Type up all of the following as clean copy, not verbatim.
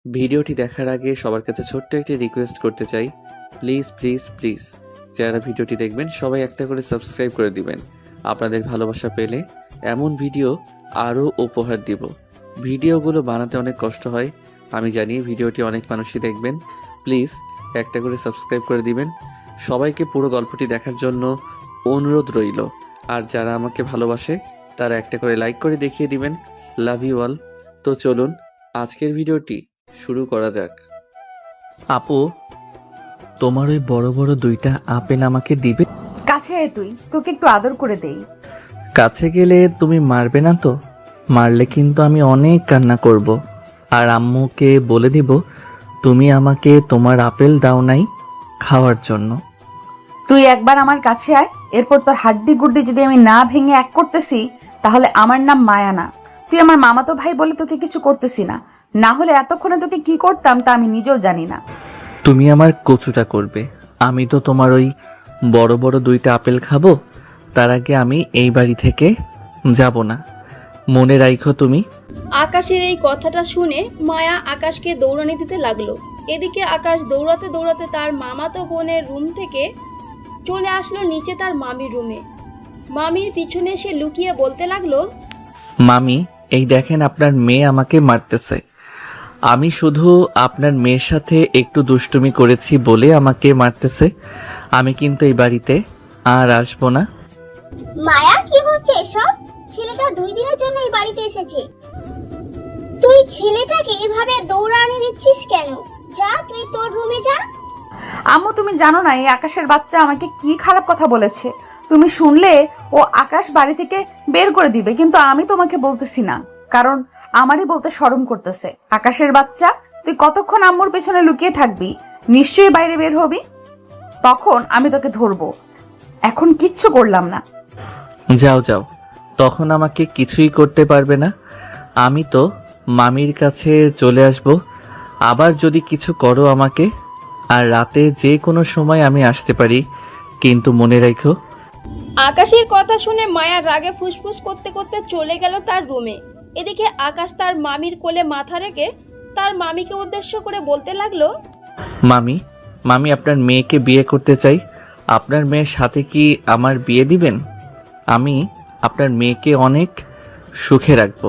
ভিডিওটি দেখার আগে সবার কাছে ছোট্ট একটি রিকোয়েস্ট করতে চাই, প্লিজ প্লিজ প্লিজ যারা ভিডিওটি দেখবেন সবাই একটা করে সাবস্ক্রাইব করে দিবেন। আপনাদের ভালোবাসা পেলে এমন ভিডিও আরও উপহার দিব। ভিডিওগুলো বানাতে অনেক কষ্ট হয়, আমি জানি। ভিডিওটি অনেক মানুষই দেখবেন, প্লিজ একটা করে সাবস্ক্রাইব করে দিবেন। সবাইকে পুরো গল্পটি দেখার জন্য অনুরোধ রইল। আর যারা আমাকে ভালোবাসে তারা একটা করে লাইক করে দেখিয়ে দিবেন। Love you all. তো চলুন আজকের ভিডিওটি শুরু করা যাক। আপু, তোমার ওই বড় বড় দুইটা আপেল আমাকে দিবে? কাছে আয় তুই, তোকে একটু আদর করে দেই। কাছে গেলে তুমি মারবে না তো? মারলে কিন্তু আমি অনেক কান্না করব। আর আম্মুকে বলে দিব তুমি আমাকে তোমার আপেল দাও নাই খাওয়ার জন্য। তুই একবার আমার কাছে আয়, এরপর তোর হাড্ডি গুড্ডি যদি আমি না ভেঙে এক করতেছি তাহলে আমার নাম মায়া না। তুই আমার মামাতো ভাই বলে তোকে কিছু করতেছি না, না হলে এতক্ষণে তোকে কি করতাম তা আমি নিজেও জানি না। তুমি আমার কচুটা করবে, আমি তো তোমার ওই বড় বড় দুইটা আপেল খাবো। তার আগে আমি এই বাড়ি থেকে যাব না, মনে রাখো তুমি। আকাশের এই কথাটা শুনে মায়া আকাশকে দৌড়ানি দিতে লাগলো। এদিকে আকাশ দৌড়াতে দৌড়াতে তার মামাতো বোনের রুম থেকে চলে আসলো নিচে তার মামির রুমে। মামির পিছনে সে লুকিয়ে বলতে লাগলো, মামি, এই দেখেন আপনার মেয়ে আমাকে মারতেছে। আমি শুধু আপনার মেয়ের সাথে একটু দুষ্টুমি করেছি বলে আমাকে মারতেছে। আমি কিন্তু এই বাড়িতে আর আসবো না। মায়া, কি হচ্ছে এসব? ছেলেটা 2 দিনের জন্য এই বাড়িতে এসেছে, তুই ছেলেটাকে এভাবে দৌড়ানি দিচ্ছিস কেন? যা, তুই তোর রুমে যা। আম্মু, তুমি জানো না এই আকাশের বাচ্চা আমাকে কি খারাপ কথা বলেছে। তুমি শুনলে ও আকাশ বাড়ি থেকে বের করে দিবে, কিন্তু আমি তোমাকে বলতেছি না, কারণ আমারই বলতে শরম করতেছে। আকাশের বাচ্চা, তুই কতক্ষণ আম্মুর পেছনে লুকিয়ে থাকবি? নিশ্চয়ই বাইরে বের হবি, তখন আমি তোকে ধরবো। এখন কিচ্ছু করলাম না। যাও যাও, তখন আমাকে কিছুই করতে পারবে না। আমি তো মামির কাছে চলে আসব। আবার যদি কিছু করো আমাকে, আর রাতে যে কোনো সময় আমি আসতে পারি, কিন্তু মনে রাখো। আকাশের কথা শুনে মায়া রাগে ফুসফুস করতে করতে চলে গেল তার রুমে। এদিকে আকাশ তার মামির কোলে মাথা রেখে তার মামিকে উদ্দেশ্য করে বলতে লাগলো, মামি, মামি, আপনার মেয়েকে বিয়ে করতে চাই। আপনার মেয়ের সাথে কি আমার বিয়ে দিবেন? আমি আপনার মেয়েকে অনেক সুখে রাখবো।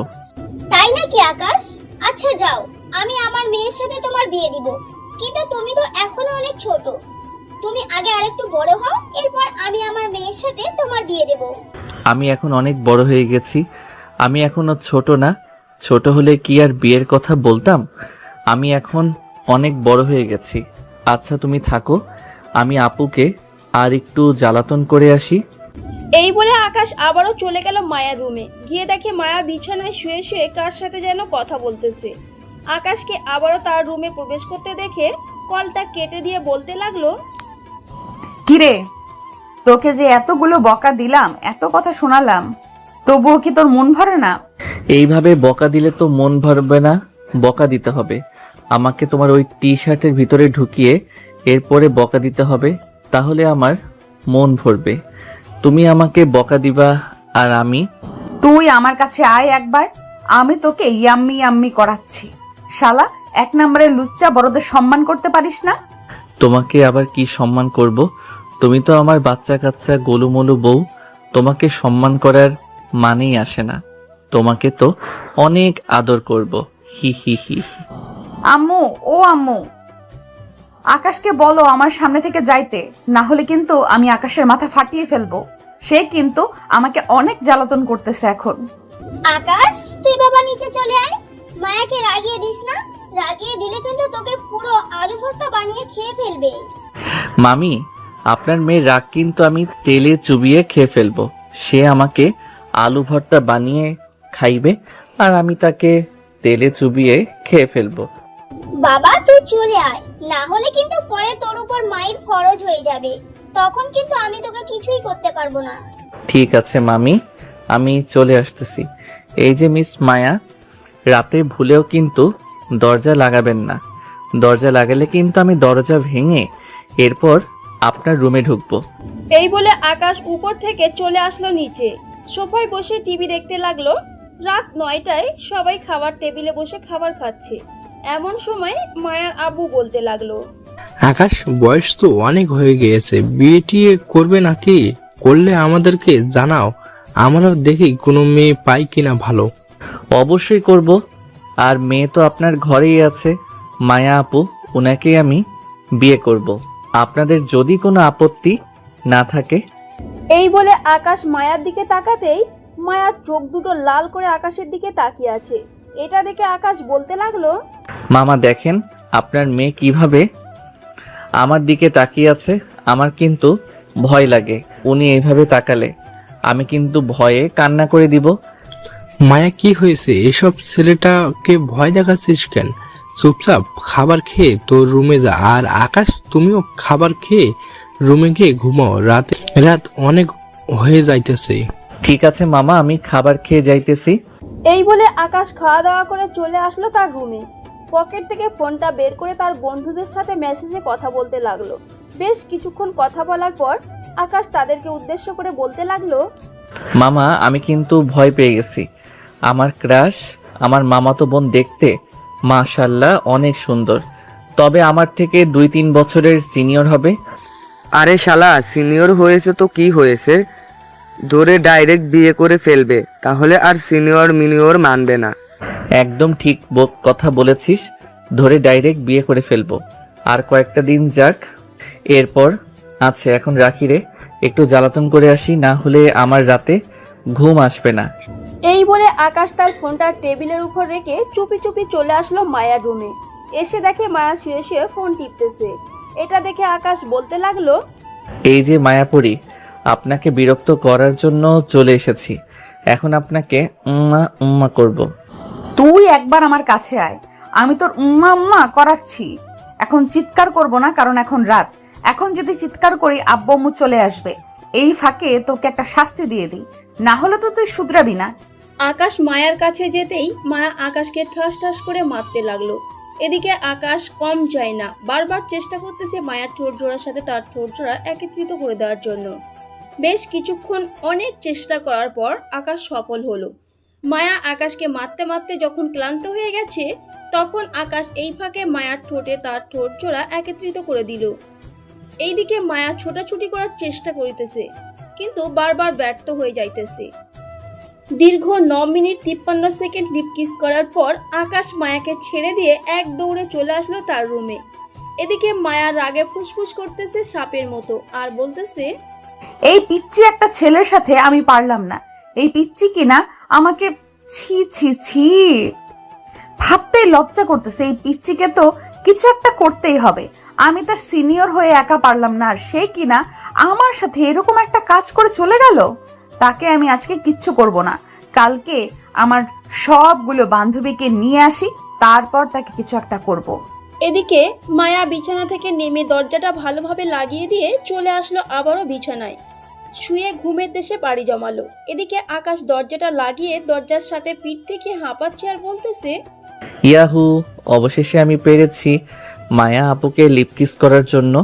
তাই নাকি আকাশ? আচ্ছা যাও, আমি আমার মেয়ের সাথে তোমার বিয়ে দিব। কিন্তু তুমি তো এখনো অনেক ছোট, তুমি আগে আরেকটু বড় হও, এরপর আমি আমার মেয়ের সাথে তোমার বিয়ে দেব। আমি এখন অনেক বড় হয়ে গেছি, আমি এখনো ছোট না। ছোট হলে কি আর বিয়ের কথা বলতাম? আমি এখন অনেক বড় হয়ে গেছি। আচ্ছা তুমি থাকো, আমি আপুকে আর একটু জ্বালাতন করে আসি। এই বলে আকাশ আবারও চলে গেল মায়ার রুমে। গিয়ে দেখে মায়া বিছানায় শুয়ে শুয়ে কার সাথে যেন কথা বলতেছে। আকাশকে আবারও তার রুমে প্রবেশ করতে দেখে কলটা কেটে দিয়ে বলতে লাগলো, কিরে, তোকে যে এতগুলো বকা দিলাম, এত কথা শোনালাম, তবুও কি তোর মন ভরে না? এইভাবে বকা দিলে তো মন ভরবে না, বকা দিতে হবে। আমাকে তোমার ওই টি শার্টের ভিতরে ঢুকিয়ে এরপরে বকা দিতে হবে, তাহলে আমার মন ভরবে। তুমি আমাকে বকা দিবা আর আমি? তুই আমার কাছে আয় একবার, আমি তোকে ইয়াম্মি ইয়াম্মি করাচ্ছি। শালা, 1 নম্বরের লুচ্চা, বড়দের সম্মান করতে পারিস না। তোমাকে আবার কি সম্মান করব? তুমি তো আমার বাচ্চা কাচ্চা গোলুমলু বউ, তোমাকে সম্মান করার মানেই আসে না। তোমাকে তো অনেক আদর করব। হি হি হি। আম্মু, ও আম্মু, আকাশকে বলো আমার সামনে থেকে যাইতে, না হলে কিন্তু আমি আকাশের মাথা ফাটিয়ে ফেলবো। সে কিন্তু আমাকে অনেক জ্বালাতন করতেছে এখন। আকাশ, তুই বাবা নিচে চলে আয়, মায়াকে রাগিয়ে দিস না। রাগিয়ে দিলে কিন্তু তোকে পুরো আলু ভর্তা বানিয়ে খেয়ে ফেলবে। মামি, আপনার মেয়ের রাগ কিন্তু আমি তেলে চুবিয়ে খেয়ে ফেলবো। সে আমাকে আলু ভর্তা বানিয়ে খাইবে আর আমি তাকে তেলে চুবিয়ে খেয়ে ফেলবো। বাবা তুই চলে আয়, না হলে কিন্তু পরে তোর উপর মায়ের ফরজ হয়ে যাবে, তখন কিন্তু আমি তোকে কিছুই করতে পারবো না। ঠিক আছে মামি, আমি চলে আসতেছি। এই যে মিস মায়া, রাতে ভুলেও কিন্তু দরজা লাগাবেন না। দরজা লাগালে কিন্তু আমি দরজা ভেঙে এরপর আপনার রুমে ঢুকবো। এই বলে আকাশ উপর থেকে চলে আসলো নিচে। সোফায় বসে টিভি দেখতে লাগলো। রাত 9টায় সবাই খাবার টেবিলে বসে খাবার খাচ্ছে। এমন সময় মায়ার আব্বু বলতে লাগলো, আকাশ, বয়স তো অনেক হয়ে গিয়েছে, বিয়ে টিয়ে করবে নাকি? করলে আমাদেরকে জানাও, আমরাও দেখি কোনো মেয়ে পাই কিনা ভালো। অবশ্যই করব। আর মেয়ে তো আপনার ঘরেই আছে, মায়া আপু, ওনাকেই আমি বিয়ে করব। আপনাদের যদি কোনো আপত্তি না থাকে। এই বলে আকাশ মায়ার দিকে তাকাতেই মায়ার চোখ দুটো লাল করে আকাশের দিকে তাকিয়ে আছে। এটা দেখে আকাশ বলতে লাগলো, মামা দেখেন আপনার মেয়ে কিভাবে আমার দিকে তাকিয়ে আছে। আমার কিন্তু ভয় লাগে, উনি এইভাবে তাকালে আমি কিন্তু ভয়ে কান্না করে দিব। মায়া, কি হয়েছে? এসব ছেলেটাকে ভয় দেখাচ্ছিস কেন? চুপচাপ খাবার খেয়ে তোর রুমে যা। আর আকাশ, তুমিও খাবার খেয়ে রুমে গিয়ে ঘুমাও, রাত অনেক হয়ে যাইতেছে। ঠিক আছে মামা, আমি খাবার খেয়ে যাইতেছি। এই বলে আকাশ খাওয়া দাওয়া করে চলে আসলো তার রুমে। পকেট থেকে ফোনটা বের করে তার বন্ধুদের সাথে মেসেজে কথা বলতে লাগলো। বেশ কিছুক্ষণ কথা বলার পর আকাশ তাদেরকে উদ্দেশ্য করে বলতে লাগলো, মামা, আমি কিন্তু ভয় পেয়ে গেছি। আমার ক্রাশ, আমার মামাতো বোন দেখতে মাশাল্লাহ অনেক সুন্দর, তবে আমার থেকে 2-3 বছরের সিনিয়র হবে। আরে শালা, সিনিয়র হয়েছে তো কি হয়েছে, ধরে ডাইরেক্ট বিয়ে করে ফেলবে, তাহলে আর সিনিয়র মিনিয়র মানবে না। একদম ঠিক কথা বলেছিস, ধরে ডাইরেক্ট বিয়ে করে ফেলবো। আর কয়েকটা দিন যাক, এরপর। আচ্ছা এখন রাখি রে, একটু জ্বালাতন করে আসি, না হলে আমার রাতে ঘুম আসবে না। এই বলে আকাশ তার ফোনটা টেবিলের উপর রেখে চুপি চুপি চলে আসলো মায়ার রুমে। এসে দেখে মায়া শুয়ে শুয়ে ফোন টিপতেছে। এটা দেখে আকাশ বলতে লাগলো, এই যে মায়াপুরী, আপনাকে বিরক্ত করার জন্য চলে এসেছি। এখন আপনাকে উম্মা উম্মা করব। তুই একবার আমার কাছে আয়, আমি তোর উম্মা উম্মা করাচ্ছি। এখন চিৎকার করব না, কারণ এখন রাত। এখন যদি চিৎকার করি আব্বু আম্মু চলে আসবে। এই ফাঁকে তোকে একটা শাস্তি দিয়ে দিই, না হলে তো তুই শুধরাবি না। আকাশ মায়ার কাছে যেতেই মায়া আকাশকে ঠাস ঠাস করে মারতে লাগলো। এদিকে আকাশ কম যায় না, বারবার চেষ্টা করতেছে মায়ার ঠোঁট জোড়ার সাথে তার ঠোঁট জোড়া একত্রিত করে দেওয়ার জন্য। বেশ কিছুক্ষণ অনেক চেষ্টা করার পর আকাশ সফল হলো। মায়া আকাশকে মারতে মারতে যখন ক্লান্ত হয়ে গেছে, তখন আকাশ এই ফাঁকে মায়ার ঠোঁটে তার ঠোঁট জোড়া একত্রিত করে দিল। এইদিকে মায়া ছোটাছুটি করার চেষ্টা করিতেছে, কিন্তু বারবার ব্যর্থ হয়ে যাইতেছে। দীর্ঘ 9 মিনিট 53 সেকেন্ড লিপ কিস করার পর আকাশ মায়াকে ছেড়ে দিয়ে এক দৌড়ে চলে আসলো তার রুমে। এদিকে মায়া রাগে ফুসফুস করতেছে সাপের মতো, আর বলতেছে, এই পিচ্চি একটা ছেলের সাথে আমি পারলাম না। এই পিচ্চি কিনা আমাকে ছি ছি ছি ভাবতে লজ্জা করতেছে। এই পিচ্চিকে তো কিছু একটা করতেই হবে। আমি তার সিনিয়র হয়ে একা পারলাম না, আর সে কিনা আমার সাথে এরকম একটা কাজ করে চলে গেল। তাকে আমি আজকে কিচ্ছু করব না, কালকে আমার সবগুলো বান্ধবীকে নিয়ে আসি, তারপর তাকে কিছু একটা করব। এদিকে মায়া বিছানা থেকে নেমে দরজাটা ভালোভাবে লাগিয়ে দিয়ে চলে আসলো আবারও বিছানায়। শুয়ে ঘুমের দেশে পাড়ি জমালো। এদিকে আকাশ দরজাটা লাগিয়ে দরজার সাথে পিঠ থেকে হাঁপাচ্ছে আর বলতেছে, ইয়াহু, অবশেষে আমি পেরেছি মায়া আপুকে লিপ কিস করার জন্য,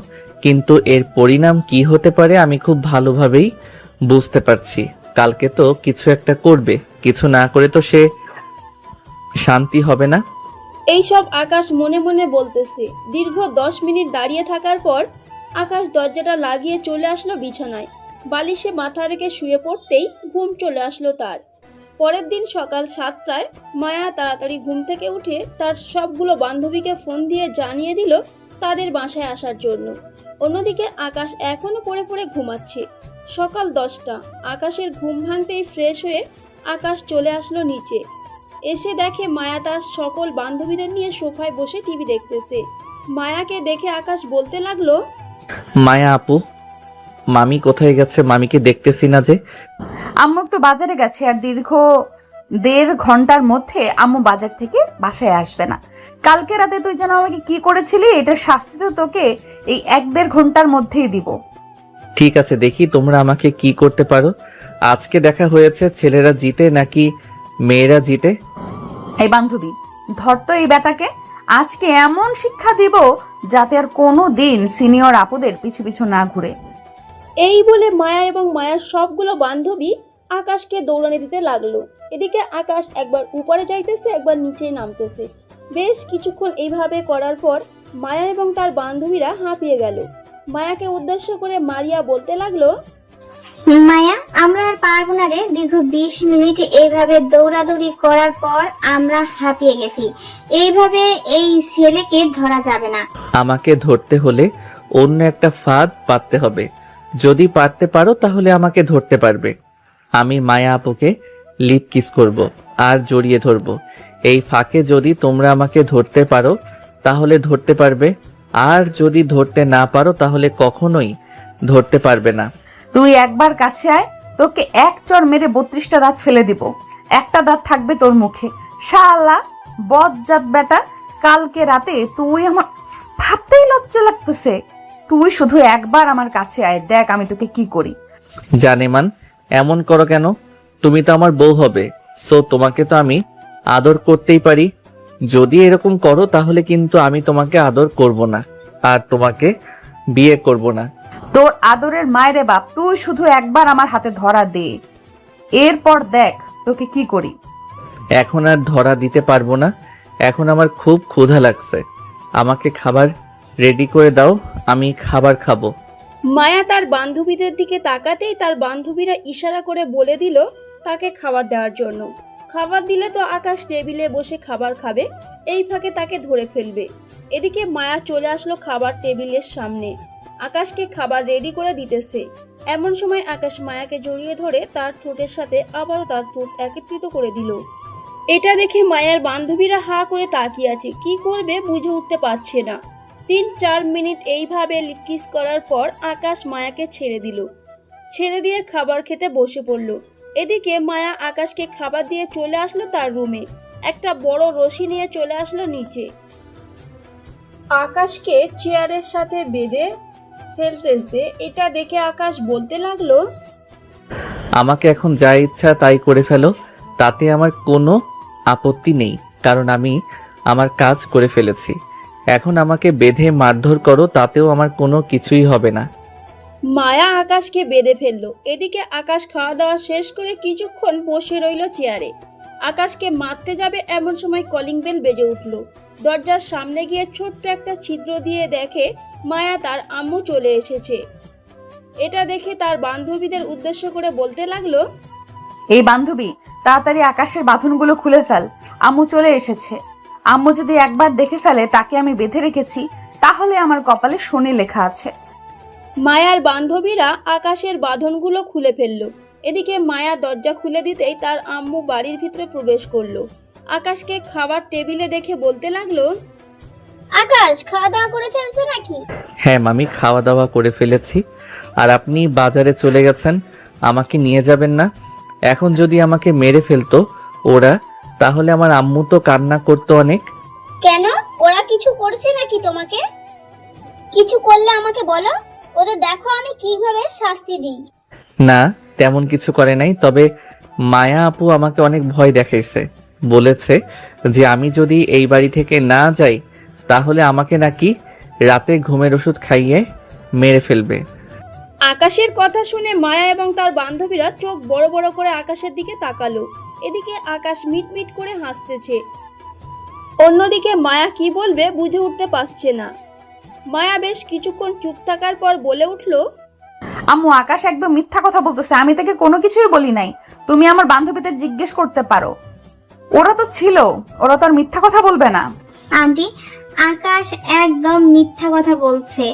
কিন্তু এর পরিণাম কি হতে পারে আমি খুব ভালোভাবেই বুঝতে পারছি। কালকে তো কিছু একটা করবে, কিছু না করে তো সে শান্তি হবে না। এইসব আকাশ মনে মনে বলতেছে। দীর্ঘ 10 মিনিট দাঁড়িয়ে থাকার পর আকাশ দরজাটা লাগিয়ে চলে আসলো বিছানায়। বালিশে মাথা রেখে শুয়ে পড়তেই ঘুম চলে আসলো তার। পরের দিন সকাল 7টায় মায়া তাড়াতাড়ি ঘুম থেকে উঠে তার সবগুলো বান্ধবীকে ফোন দিয়ে জানিয়ে দিল তাদের বাসায় আসার জন্য। অন্যদিকে আকাশ এখনো পড়ে পড়ে ঘুমাচ্ছে। সকাল 10টা, আকাশের ঘুম ভাঙতেই ফ্রেশ হয়ে আকাশ চলে আসলো নিচে। এসে দেখে মায়া তার সকল বান্ধবীদের নিয়ে সোফায় বসে টিভি দেখতেছে। মায়াকে দেখে আকাশ বলতে লাগলো, মায়া আপু, মামি কোথায় গেছে? মামিকে দেখতেছি না যে। আম্মু একটু বাজারে গেছে, আর দীর্ঘ 1.5 ঘন্টার মধ্যে আম্মু বাজার থেকে বাসায় আসবে না। কালকে রাতে তুই যেন আমাকে কি করেছিলি, এটার শাস্তি তো তোকে এই 1.5 ঘন্টার মধ্যেই দিব। ঠিক আছে, দেখি তোমরা আমাকে কি করতে পারো। আজকে দেখা হয়েছে ছেলেরা জিতে নাকি মেয়েরা জিতে। এই বান্ধবী, ধর তো এই বেটাকে, আজকে এমন শিক্ষা দিব যাতে আর কোনো দিন সিনিয়র আপুদের পিছু পিছু না ঘুরে। এই বলে মায়া এবং মায়ার সবগুলো বান্ধবী আকাশকে দৌড়ানি দিতে লাগলো। এদিকে আকাশ একবার উপরে যাইতেছে, একবার নিচে নামতেছে। বেশ কিছুক্ষণ এইভাবে করার পর মায়া এবং তার বান্ধবীরা হাঁপিয়ে গেল। মায়াকে উদ্দেশ্য করে মারিয়া বলতে লাগলো, মায়া, আমরা আর পারবো না রে। দীর্ঘ 20 মিনিট এইভাবে দৌড়াদৌড়ি করার পর আমরা হাঁপিয়ে গেছি। এইভাবে এই ছেলেকে ধরা যাবে না। আমাকে ধরতে হলে অন্য একটা ফাঁদ পাততে হবে। যদি পারতে পারো তাহলে আমাকে ধরতে পারবে। আমি মায়া আপুকে লিপ কিস করব আর জড়িয়ে ধরব। এই ফাঁকে যদি তোমরা আমাকে ধরতে পারো তাহলে ধরতে পারবে, আর যদি ধরতে না পারো তাহলে কখনোই ধরতে পারবে না। তুই একবার কাছে আয়, তোকে এক চড় মেরে 32টা দাঁত ফেলে দিব। একটা দাঁত থাকবে তোর মুখে। শালা বজ্জাত বেটা, কালকে রাতে তুই আমার ভাবতেই লজ্জা লাগতেছে। তুই শুধু একবার আমার কাছে আয়, দেখ আমি তোকে কি করি। জানেমান, এমন করো কেন? তুমি তো আমার বউ হবে, সো তোমাকে তো আমি আদর করতেই পারি। যদি এরকম করো তাহলে কিন্তু আমি তোমাকে আদর করব না আর তোমাকে বিয়ে করব না। তোর আদরের মায়েরে বাপ, তুই শুধু একবার আমার হাতে ধরা দে, এরপর দেখ তোকে কি করি। এখন আর ধরা দিতে পারবো না। এখন আমার খুব ক্ষুধা লাগছে। আমাকে খাবার রেডি করে দাও, আমি খাবার খাবো। মায়া তার বান্ধবীদের দিকে তাকাতেই তার বান্ধবীরা ইশারা করে বলে দিল তাকে খাবার দেওয়ার জন্য। খাবার দিলে তো আকাশ টেবিলে বসে খাবার খাবে, এই ফাঁকে তাকে ধরে ফেলবে। এদিকে মায়া চলে আসলো খাবার টেবিলের সামনে, আকাশকে খাবার রেডি করে দিতেছে। এমন সময় আকাশ মায়াকে জড়িয়ে ধরে তার ঠোঁটের সাথে আবারও তার ঠোঁট একত্রিত করে দিল। এটা দেখে মায়ার বান্ধবীরা হা করে তাকিয়ে আছে, কি করবে বুঝে উঠতে পারছে না। 3-4 মিনিট এইভাবে কিস করার পর আকাশ মায়াকে ছেড়ে দিল। ছেড়ে দিয়ে খাবার খেতে বসে পড়ল। এদিকে মায়া আকাশকে খাবার দিয়ে চলে আসলো তার রুমে। একটা বড় রশি নিয়ে চলে আসলো নিচে। আকাশকে চেয়ারের সাথে বেঁধে ফেলতেছে। এটা দেখে আকাশ বলতে লাগলো, আমাকে এখন যা ইচ্ছা তাই করে ফেলো, তাতে আমার কোনো আপত্তি নেই, কারণ আমি আমার কাজ করে ফেলেছি। এখন আমাকে বেঁধে মারধর করো, তাতেও আমার কোনো কিছুই হবে না। মায়া আকাশকে বেঁধে ফেললো। এদিকে আকাশ খাওয়া দাওয়া শেষ করে কিছুক্ষণ বসে রইল চেয়ারে। আকাশকে মারতে যাবে এমন সময় কলিং বেল বেজে উঠল। দরজার সামনে গিয়ে ছোট্ট একটা ছিদ্র দিয়ে দেখে মায়া তার আম্মু চলে এসেছে। এটা দেখে তার বান্ধবীদের উদ্দেশ্য করে বলতে লাগলো, এই বান্ধবী, তাড়াতাড়ি আকাশের বাঁধনগুলো খুলে ফেল, আম্মু চলে এসেছে। আম্মু যদি একবার দেখে ফেলে তাকে আমি বেঁধে রেখেছি, তাহলে আমার কপালে শনি লেখা আছে। মায়ার বান্ধবীরা আকাশের বাঁধনগুলো খুলে ফেললো। এদিকে মায়া দরজা খুলে দিতেই তার আম্মু বাড়ির ভিতরে প্রবেশ করলো। আকাশকে খাবার টেবিলে দেখে বলতে লাগলো, আকাশ, খাওয়া দাওয়া করে ফেলছো নাকি? হ্যাঁ মামি, খাওয়া দাওয়া করে ফেলেছি। আর আপনি বাজারে চলে গেছেন, আমাকে নিয়ে যাবেন না? এখন যদি আমাকে মেরে ফেলতো ওরা, তাহলে আমার আম্মু তো কান্না করতো অনেক। কেন, ওরা কিছু করেছে নাকি তোমাকে? কিছু করলে আমাকে বলো, ওদের দেখো আমি কিভাবে শাস্তি দিই। না, তেমন কিছু করে নাই, তবে মায়া আপু আমাকে অনেক ভয় দেখাইছে। বলেছে যে আমি যদি এই বাড়ি থেকে না যাই তাহলে আমাকে নাকি রাতে ঘুমের ওষুধ খাইয়ে মেরে ফেলবে। আকাশের কথা শুনে মায়া এবং তার বান্ধবীরা চোখ বড় বড় করে আকাশের দিকে তাকালো। এদিকে আকাশ মিটমিট করে হাসতেছে। অন্যদিকে মায়া কি বলবে বুঝে উঠতে পারছে না। মায়া বেশ কিছুক্ষণ চুপ থাকার পর বলে উঠল, আম্মু, আকাশ একদম মিথ্যা কথা বলতেছে, আমি তাকে কোনো কিছুই বলি নাই। তুমি আমার বান্ধবীদের জিজ্ঞেস করতে পারো, ওরা তো ছিল, ওরা তো আর মিথ্যা কথা বলবে না। আন্টি, আকাশ একদম মিথ্যা কথা বলছে।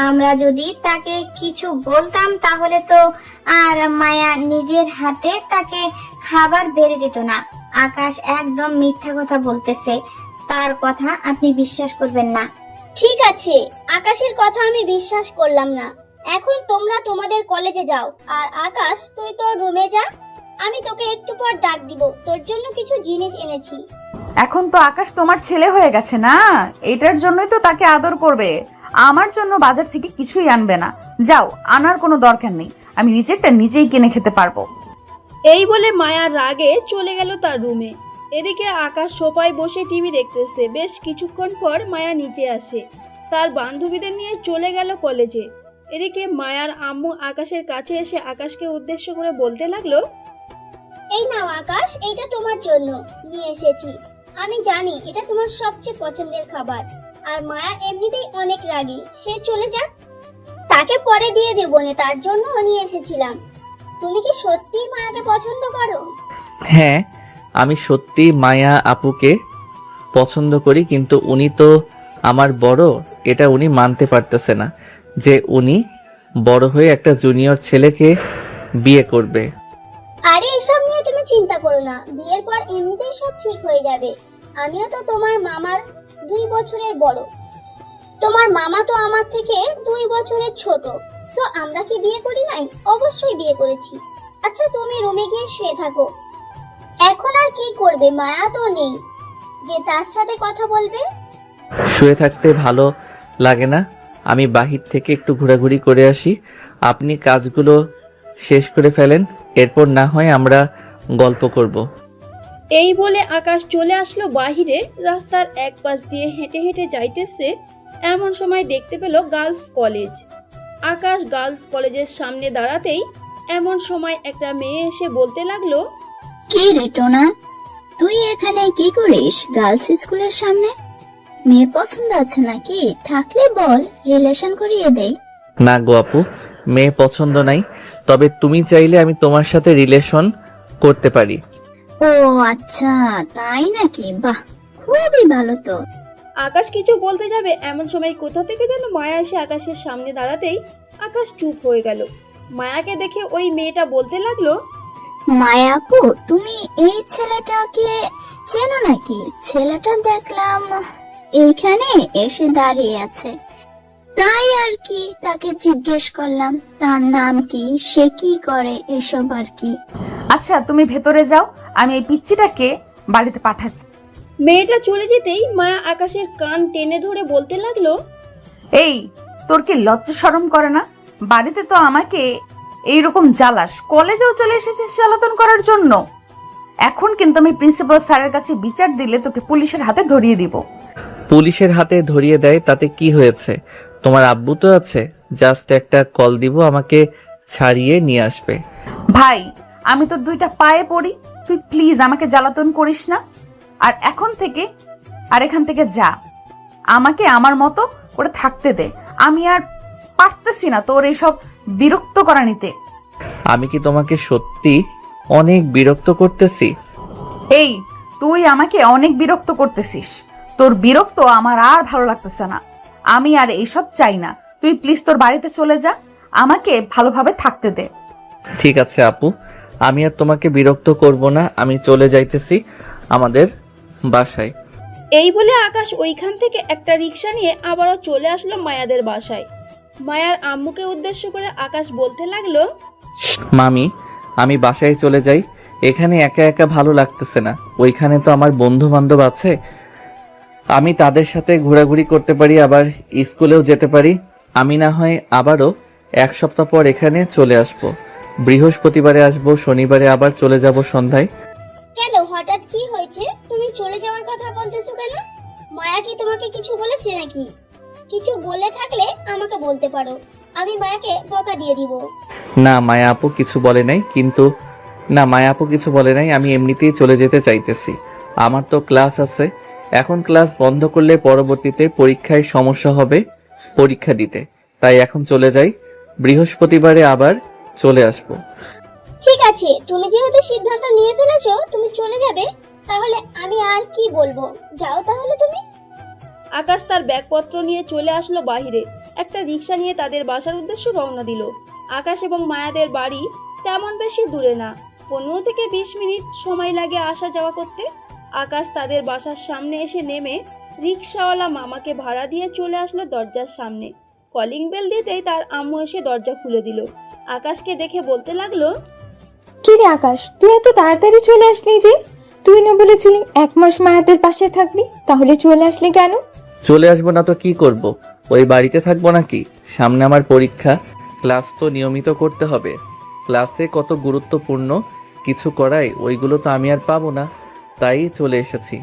আমরা যদি তাকে কিছু বলতাম তাহলে তো আর মায়া নিজের হাতে তাকে খাবার বেড়ে দিত না। আকাশ একদম মিথ্যা কথা বলতেছে, তার কথা আপনি বিশ্বাস করবেন না। ঠিক আছে, আকাশের কথা আমি বিশ্বাস করলাম না। এখন তোমরা তোমাদের কলেজে যাও, আর আকাশ তুই তোর রুমে যা। আমি তোকে একটু পর ডাক দিব, তোর জন্য কিছু জিনিস এনেছি। এখন তো আকাশ তোমার ছেলে হয়ে গেছে না, এটার জন্যই তো তাকে আদর করবে। আমার জন্য বাজার থেকে কিছুই আনবে না। যাও, আনার কোনো দরকার নেই, আমি নিজেরটা নিজেই কিনে খেতে পারবো। এই বলে মায়া রাগে চলে গেল তার রুমে। এদিকে আকাশ সোফায় বসে টিভি দেখতেছে। বেশ কিছুক্ষণ পর মায়া নিচে আসে, তার বান্ধবীদের নিয়ে চলে গেল কলেজে। এদিকে মায়ার আম্মু আকাশের কাছে এসে আকাশকে উদ্দেশ্য করে বলতে লাগলো, এই নাও আকাশ, এইটা তোমার জন্য নিয়ে এসেছি। আমি জানি এটা তোমার সবচেয়ে পছন্দের খাবার। আর মায়া এমনিতেই অনেক রাগী, সে চলে যাক, তাকে পরে দিয়ে দেবো না, তার জন্য নিয়ে এসেছিলাম। তুমি কি সত্যি মায়াকে পছন্দ করো? হ্যাঁ, আমি সত্যি মায়া আপুকে পছন্দ করি, কিন্তু উনি তো আমার বড়, এটা উনি মানতে পারতেছে না যে উনি বড় হয়ে একটা জুনিয়র ছেলেকে বিয়ে করবে। আরে এসব নিয়ে তুমি চিন্তা করো না, বিয়ের পর এমনিতেই সব ঠিক হয়ে যাবে। আমিও তো তোমার মামার 2 বছরের বড়, তোমার মামা তো আমার থেকে 2 বছরের ছোট। সো আমরা কি বিয়ে করি নাই? অবশ্যই বিয়ে করেছি। আচ্ছা তুমি রুমে গিয়ে শুয়ে থাকো। এখন আর কি করবে, মায়া তো নেই যে তার সাথে কথা বলবে। শুয়ে থাকতে ভালো লাগে না, আমি বাহির থেকে একটু ঘোরাঘুরি করে আসি। আপনি কাজগুলো শেষ করে ফেলেন, এরপর না হয় আমরা গল্প করব। এই বলে আকাশ চলে আসলো বাহিরে। রাস্তার এক পাশ দিয়ে হেঁটে হেঁটে যাইতেছে, এমন সময় দেখতে পেল গার্লস কলেজ। আকাশ গার্লস কলেজের সামনে দাঁড়াতেই এমন সময় একটা মেয়ে এসে বলতে লাগলো, কি রে টোনা, তুই এখানে কি করিস গার্লস স্কুলের সামনে? মেয়ে পছন্দ আছে নাকি? থাকলে বল, রিলেশন করিয়ে দেই। না গো আপু, মেয়ে পছন্দ নাই, তবে তুমি চাইলে আমি তোমার সাথে রিলেশন করতে পারি। ও আচ্ছা, তাই নাকি? বাহ, খুবই ভালো তো। আকাশ কিছু বলতে যাবে, এমন সময় কোথা থেকে যেন মায়া এসে আকাশের সামনে দাঁড়াতেই আকাশ চুপ হয়ে গেল। মায়াকে দেখে ওই মেয়েটা বলতে লাগলো, মায়া আপু, তুমি এই ছেলেটাকে চেনো নাকি? ছেলেটা দেখলাম এইখানে এসে দাঁড়িয়ে আছে, তাই আর কি তাকে জিজ্ঞেস করলাম তার নাম কি, সে কি করে, এসব আর কি। আচ্ছা তুমি ভেতরে যাও, আমি এই পিচ্চিটাকে বাড়িতে পাঠাচ্ছি। মেয়েটা চলে যেতেই মায়া আকাশের কান টেনে ধরে বলতে লাগলো, এই তোর কি লজ্জা শরম করে না? বাড়িতে তো আমাকে এইরকম জ্বালাস, কলেজেও চলে এসেছিস জ্বালাতন করার জন্য। এখন কিন্তু আমি প্রিন্সিপাল স্যারের কাছে বিচার দিলে তোকে পুলিশের হাতে ধরিয়ে দিব। পুলিশের হাতে ধরিয়ে দেয় তাতে কি হয়েছে? তোমার আব্বু তো আছে, জাস্ট একটা কল দিব, আমাকে ছাড়িয়ে নিয়ে আসবে। ভাই আমি তোর 2টা পায়ে পড়ি, তুই প্লিজ আমাকে জ্বালাতন করিস না। আর এখান থেকে যা, আমাকে আমার মতো করে থাকতে দে। আমি আর পারতেছি না তোর এইসব বিরক্ত করা নিতে। আমি কি তোমাকে সত্যি অনেক বিরক্ত করতেছি? এই তুই আমাকে অনেক বিরক্ত করতেছিস, তোর বিরক্ত আমার আর ভালো লাগতেছে না। আমি আর এইসব চাই না, তুই প্লিজ তোর বাড়িতে চলে যা, আমাকে ভালোভাবে থাকতে দে। ঠিক আছে আপু, আমি আর তোমাকে বিরক্ত করব না, আমি চলে যাইতেছি আমাদের বাসায়। এই বলে আকাশ ওইখান থেকে একটা রিক্সা নিয়ে আবারও চলে আসলো মায়াদের বাসায়। মায়ার আম্মুকে উদ্দেশ্য করে আকাশ বলতে লাগলো, মামি, আমি বাসায় চলে যাই, এখানে একা একা ভালো লাগতেছে না। ওইখানে তো আমার বন্ধু বান্ধব আছে, আমি তাদের সাথে ঘোরাঘুরি করতে পারি, আবার স্কুলেও যেতে পারি। আমি না হয় আবারও 1 সপ্তাহ পর এখানে চলে আসব। বৃহস্পতিবারে আসব, শনিবারে আবার চলে যাব সন্ধ্যায়। কেন হঠাৎ কি হয়েছে? তুমি চলে যাওয়ার কথা বলতেছো কেন? মায়া কি তোমাকে কিছু বলেছে নাকি? কিছু বলে থাকলে আমাকে বলতে পারো, আমি মায়াকে বকা দিয়ে দিব। না মায়া আপু কিছু বলে নাই, আমি এমনিতেই চলে যেতে চাইতেছি। আমার তো ক্লাস আছে, এখন ক্লাস বন্ধ করলে পরবর্তীতে পরীক্ষায় সমস্যা হবে পরীক্ষা দিতে, তাই এখন চলে যাই, বৃহস্পতিবারে আবার চলে আসব। ঠিক আছে, তুমি যেহেতু সিদ্ধান্ত নিয়ে ফেলেছো তুমি চলে যাবে, তাহলে আমি আর কি বলবো, যাও তাহলে তুমি। আকাশ তার ব্যাগপত্র নিয়ে চলে আসলো বাহিরে। একটা রিক্সা নিয়ে তাদের বাসার উদ্দেশ্যে রওনা দিল। আকাশ এবং মায়াদের বাড়ি তেমন বেশি দূরে না, 15 থেকে 20 মিনিট সময় লাগে আসা যাওয়া করতে। আকাশ তাদের বাসার সামনে এসে নেমে রিক্সাওয়ালা মামাকে ভাড়া দিয়ে চলে আসলো দরজার সামনে। কলিং বেল দিতেই তার আম্মু এসে দরজা খুলে দিল। আকাশকে দেখে বলতে লাগলো, কি রে আকাশ, তুই এত তাড়াতাড়ি চলে আসলি যে? তুই না বলেছিলি 1 মাস মায়াদের পাশে থাকবি, তাহলে চলে আসলি কেন? চলে আসবো না তো কি করব, ওই বাড়িতে থাকবো নাকি? সামনে আমার পরীক্ষা, ক্লাস তো নিয়মিত করতে হবে। ক্লাসে কত গুরুত্বপূর্ণ কিছু করায়, ওইগুলো তো আমি আর পাবো না, তাই চলে এসেছি।